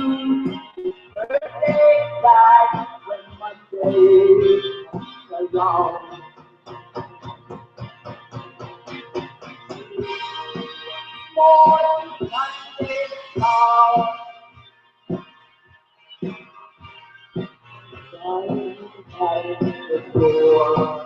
Speaker 8: Birthday died when Monday comes along. Morning, Monday, now. Dying by the door.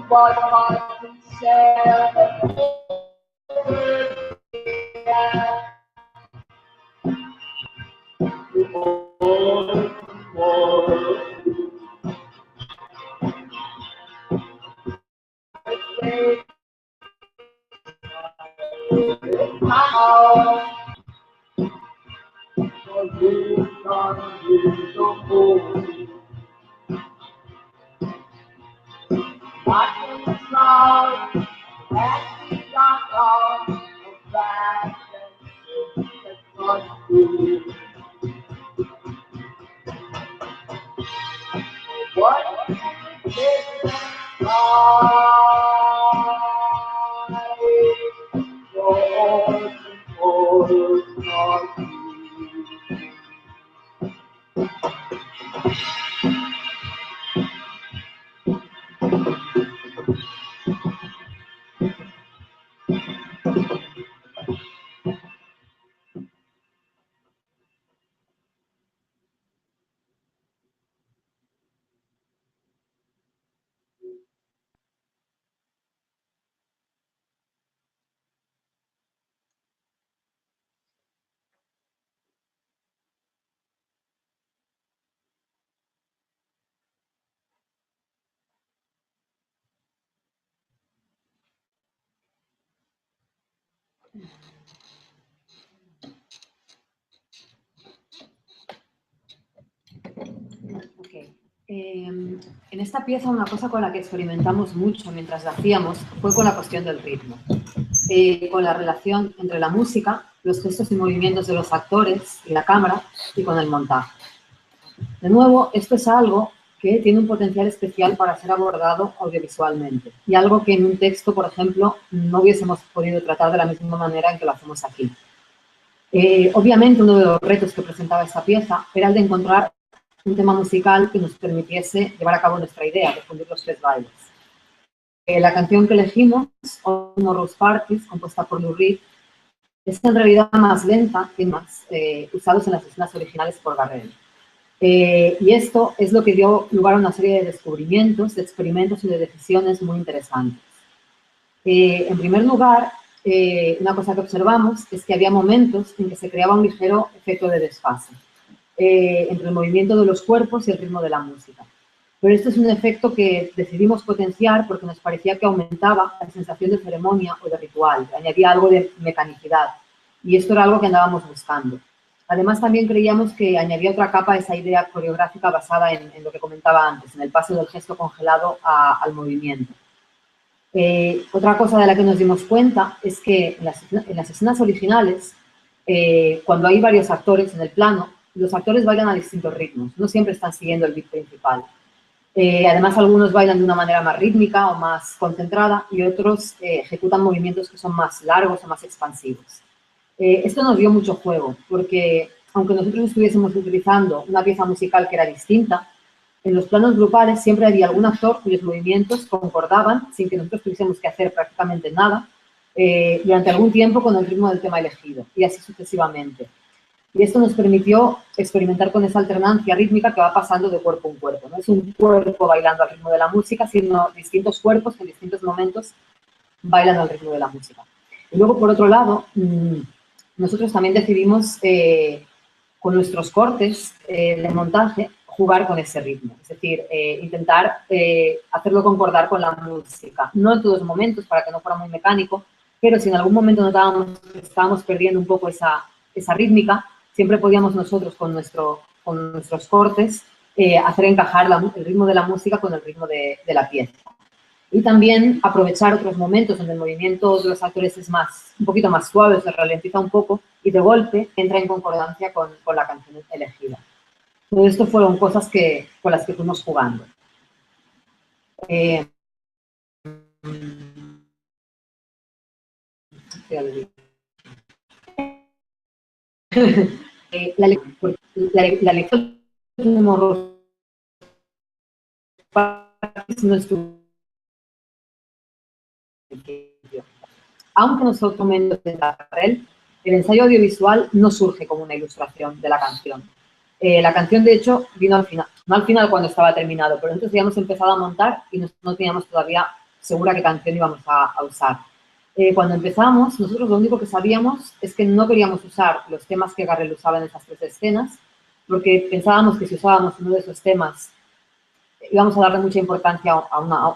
Speaker 8: What I can say,
Speaker 4: En esta pieza una cosa con la que experimentamos mucho mientras la hacíamos fue con la cuestión del ritmo, con la relación entre la música, los gestos y movimientos de los actores y la cámara y con el montaje. De nuevo, esto es algo que tiene un potencial especial para ser abordado audiovisualmente y algo que en un texto, por ejemplo, no hubiésemos podido tratar de la misma manera en que lo hacemos aquí. Obviamente, uno de los retos que presentaba esta pieza era el de encontrar un tema musical que nos permitiese llevar a cabo nuestra idea de fundir los tres bailes. La canción que elegimos, Novos Parties, compuesta por Lou Reed, es en realidad más lenta que más usados en las escenas originales por Garrel. Y esto es lo que dio lugar a una serie de descubrimientos, de experimentos y de decisiones muy interesantes. En primer lugar, una cosa que observamos es que había momentos en que se creaba un ligero efecto de desfase entre el movimiento de los cuerpos y el ritmo de la música. Pero esto es un efecto que decidimos potenciar porque nos parecía que aumentaba la sensación de ceremonia o de ritual, que añadía algo de mecanicidad, y esto era algo que andábamos buscando. Además, también creíamos que añadía otra capa a esa idea coreográfica basada en lo que comentaba antes, en el paso del gesto congelado al movimiento. Otra cosa de la que nos dimos cuenta es que en las escenas originales, cuando hay varios actores en el plano, los actores bailan a distintos ritmos, no siempre están siguiendo el beat principal. Además, algunos bailan de una manera más rítmica o más concentrada y otros ejecutan movimientos que son más largos o más expansivos. Esto nos dio mucho juego, porque aunque nosotros estuviésemos utilizando una pieza musical que era distinta, en los planos grupales siempre había algún actor cuyos movimientos concordaban, sin que nosotros tuviésemos que hacer prácticamente nada, durante algún tiempo con el ritmo del tema elegido, y así sucesivamente. Y esto nos permitió experimentar con esa alternancia rítmica que va pasando de cuerpo en cuerpo. No es un cuerpo bailando al ritmo de la música, sino distintos cuerpos que en distintos momentos bailan al ritmo de la música. Y luego, por otro lado, nosotros también decidimos, con nuestros cortes de montaje, jugar con ese ritmo. Es decir, intentar hacerlo concordar con la música. No en todos los momentos, para que no fuera muy mecánico, pero si en algún momento notábamos que estábamos perdiendo un poco esa rítmica, siempre podíamos nosotros con nuestros cortes hacer encajar el ritmo de la música con el ritmo de la pieza. Y también aprovechar otros momentos donde el movimiento de los actores es un poquito más suave, se ralentiza un poco y de golpe entra en concordancia con la canción elegida. Todo esto fueron cosas con las que fuimos jugando. La lectura de Novos no estuvo. Aunque nosotros tomemos de Garrel, el ensayo audiovisual no surge como una ilustración de la canción. La canción, de hecho, vino al final, no al final cuando estaba terminado, pero nosotros habíamos empezado a montar y no teníamos todavía segura qué canción íbamos a usar. Cuando empezamos, nosotros lo único que sabíamos es que no queríamos usar los temas que Garrel usaba en esas 3 escenas, porque pensábamos que si usábamos uno de esos temas íbamos a darle mucha importancia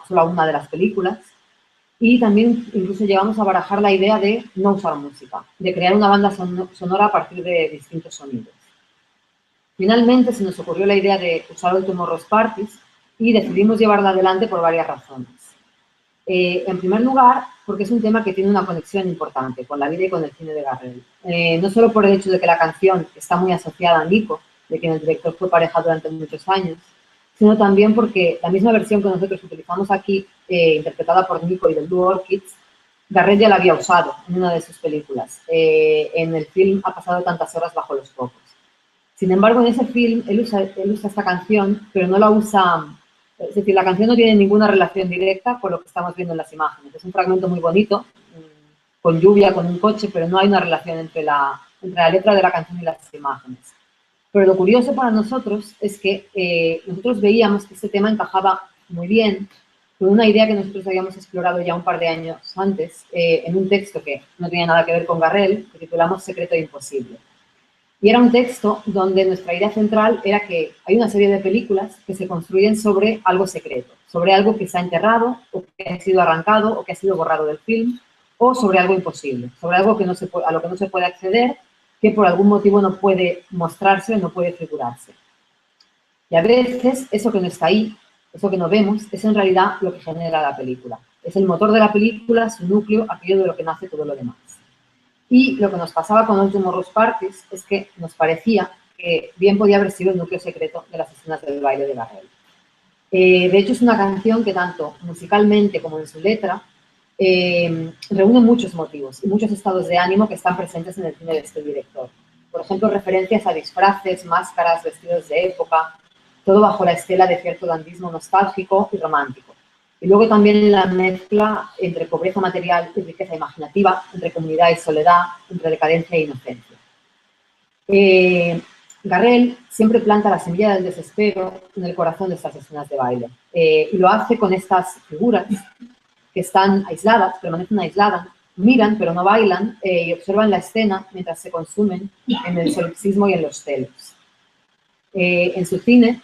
Speaker 4: solo a una de las películas. Y también incluso llegamos a barajar la idea de no usar música, de crear una banda sonora a partir de distintos sonidos. Finalmente se nos ocurrió la idea de usar el Tomorrow's Parties y decidimos llevarla adelante por varias razones. En primer lugar, porque es un tema que tiene una conexión importante con la vida y con el cine de Garrel. No solo por el hecho de que la canción está muy asociada a Nico, de quien el director fue pareja durante muchos años, sino también porque la misma versión que nosotros utilizamos aquí, interpretada por Nico y The Blue Orchids, Garrel ya la había usado en una de sus películas. En el film Ha pasado tantas horas bajo los focos. Sin embargo, en ese film, él usa esta canción, pero no la usa... Es decir, la canción no tiene ninguna relación directa con lo que estamos viendo en las imágenes. Es un fragmento muy bonito, con lluvia, con un coche, pero no hay una relación entre la letra de la canción y las imágenes. Pero lo curioso para nosotros es que nosotros veíamos que este tema encajaba muy bien con una idea que nosotros habíamos explorado ya un par de años antes en un texto que no tenía nada que ver con Garrel, que titulamos Secreto e Imposible. Y era un texto donde nuestra idea central era que hay una serie de películas que se construyen sobre algo secreto, sobre algo que se ha enterrado, o que ha sido arrancado, o que ha sido borrado del film, o sobre algo imposible, sobre algo que a lo que no se puede acceder, que por algún motivo no puede mostrarse, no puede figurarse. Y a veces eso que no está ahí, eso que no vemos, es en realidad lo que genera la película. Es el motor de la película, su núcleo, aquello de lo que nace todo lo demás. Y lo que nos pasaba con los Tomorrow's Parties es que nos parecía que bien podía haber sido el núcleo secreto de las escenas del baile de Garrel. De hecho, es una canción que tanto musicalmente como en su letra reúne muchos motivos y muchos estados de ánimo que están presentes en el cine de este director. Por ejemplo, referencias a disfraces, máscaras, vestidos de época, todo bajo la estela de cierto dandismo nostálgico y romántico. Y luego también la mezcla entre pobreza material y riqueza imaginativa, entre comunidad y soledad, entre decadencia e inocencia. Garrel siempre planta la semilla del desespero en el corazón de estas escenas de baile. Y lo hace con estas figuras que están aisladas, permanecen aisladas, miran pero no bailan y observan la escena mientras se consumen en el solipsismo y en los celos. En su cine,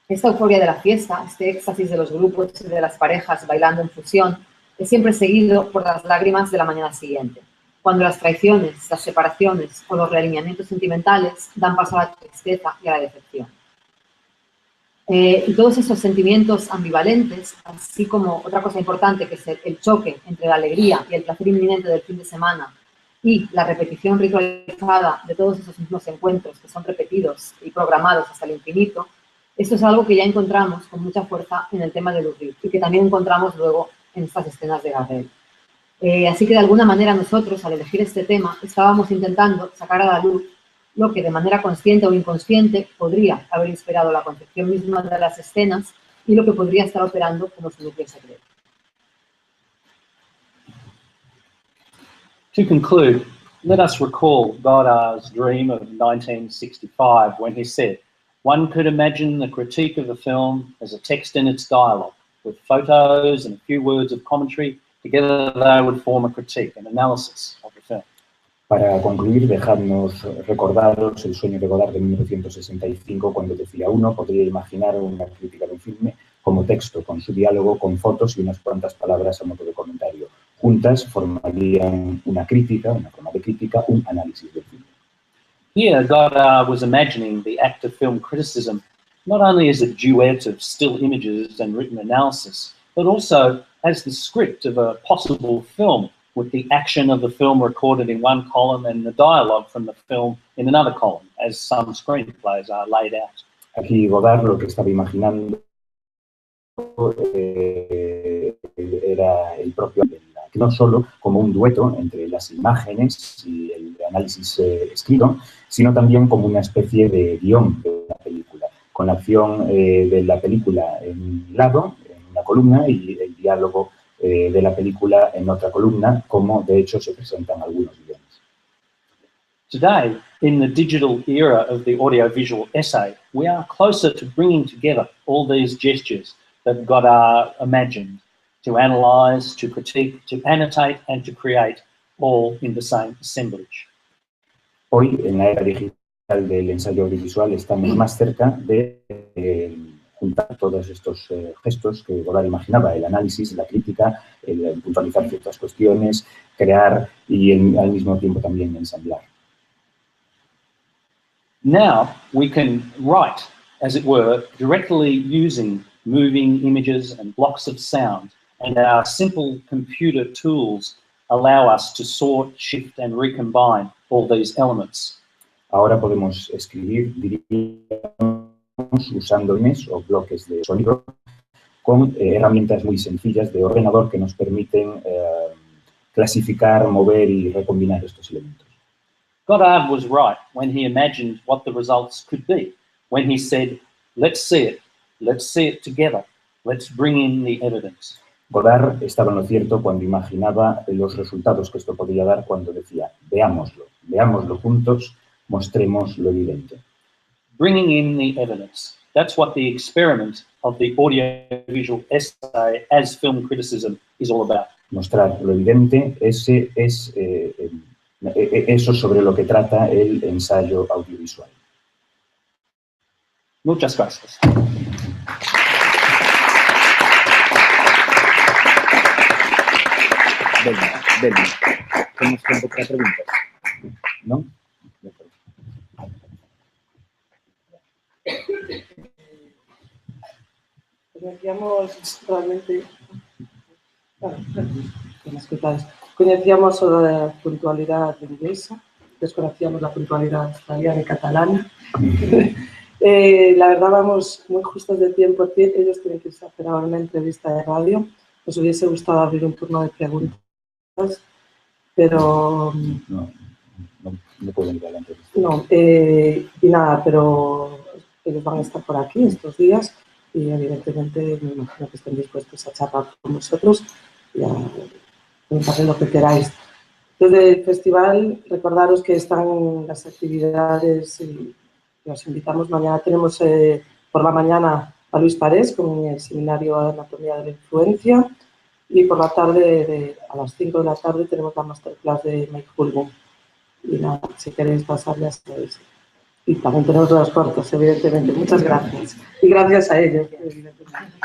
Speaker 4: esta euforia de la fiesta, este éxtasis de los grupos y de las parejas bailando en fusión, es siempre seguido por las lágrimas de la mañana siguiente, cuando las traiciones, las separaciones o los realineamientos sentimentales dan paso a la tristeza y a la decepción. Y todos esos sentimientos ambivalentes, así como otra cosa importante que es el choque entre la alegría y el placer inminente del fin de semana y la repetición ritualizada de todos esos mismos encuentros que son repetidos y programados hasta el infinito, esto es algo que ya encontramos con mucha fuerza en el tema de Lurri y que también encontramos luego en estas escenas de Garrel. Así que de alguna manera nosotros, al elegir este tema, estábamos intentando sacar a la luz lo que de manera consciente o inconsciente podría haber inspirado la concepción misma de las escenas y lo que podría estar operando como su núcleo secreto.
Speaker 2: To conclude, let us recall Godard's dream of 1965 when he said, "One could imagine the critique of the film as a text in its dialogue, with photos and a few words of commentary. Together they would form a critique, an analysis of the film."
Speaker 3: Para concluir, dejadnos recordaros el sueño de Godard de 1965, cuando decía: uno podría imaginar una crítica de un filme como texto, con su diálogo, con fotos y unas cuantas palabras a modo de comentario. juntas formarían una crítica, una forma de crítica, un análisis del film.
Speaker 2: Here, Godard was imagining the act of film criticism not only as a duet of still images and written analysis, but also as the script of a possible film, with the action of the film recorded in one column and the dialogue from the film in another column, as some screenplays are laid out.
Speaker 3: Aquí Godard lo que estaba imaginando era el propio, no solo como un dueto entre las imágenes y el análisis escrito, sino también como una especie de guión de la película, con la acción de la película en un lado, en una columna, y el diálogo de la película en otra columna, como de hecho se presentan algunos guiones.
Speaker 2: Today, in the digital era of the audiovisual essay, we are closer to bringing together all these gestures that Godard imagined, to analyse, to critique, to annotate and to create, all in the same assemblage.
Speaker 3: Hoy, en la era digital del ensayo audiovisual, estamos más cerca de juntar todos estos gestos que Godard imaginaba, el análisis, la crítica, el puntualizar ciertas cuestiones, crear y al mismo tiempo también ensamblar.
Speaker 2: Now we can write, as it were, directly using moving images and blocks of sound, and our simple computer tools allow us to sort, shift and recombine all these elements.
Speaker 3: Ahora podemos escribir, diríamos, usando imágenes o bloques de sonido con herramientas muy sencillas de ordenador que nos permiten clasificar, mover y recombinar estos elementos.
Speaker 2: Godard was right when he imagined what the results could be, when he said, let's see it together, let's bring in the evidence.
Speaker 3: Godard estaba en lo cierto cuando imaginaba los resultados que esto podría dar, cuando decía, veámoslo juntos, mostremos lo evidente.
Speaker 2: Bringing in the evidence. That's what the experiment of the audiovisual essay as film criticism is all about.
Speaker 3: Mostrar lo evidente, ese es eso sobre lo que trata el ensayo audiovisual.
Speaker 2: Muchas gracias.
Speaker 3: Belma. ¿Tenemos tiempo para preguntas? ¿No?
Speaker 10: Conocíamos la puntualidad inglesa, desconocíamos la puntualidad australiana y catalana. La verdad vamos muy justos de tiempo, ellos tienen que irse a hacer ahora una entrevista de radio. Nos hubiese gustado abrir un turno de preguntas, pero...
Speaker 3: No pueden ir a la entrevista.
Speaker 10: No, y nada, pero ellos van a estar por aquí estos días y evidentemente me imagino que estén dispuestos a charlar con vosotros y a preguntarle lo que queráis. Desde el festival, recordaros que están las actividades y os invitamos. Mañana tenemos por la mañana a Luis Parés con el seminario de Anatomía de la Influencia y por la tarde, a las 5 de la tarde, tenemos la masterclass de Mike Hulbum. Y nada, si queréis pasarle a sabéis. Y también tenemos los cortos, evidentemente. Muchas gracias. Y gracias a ellos, evidentemente.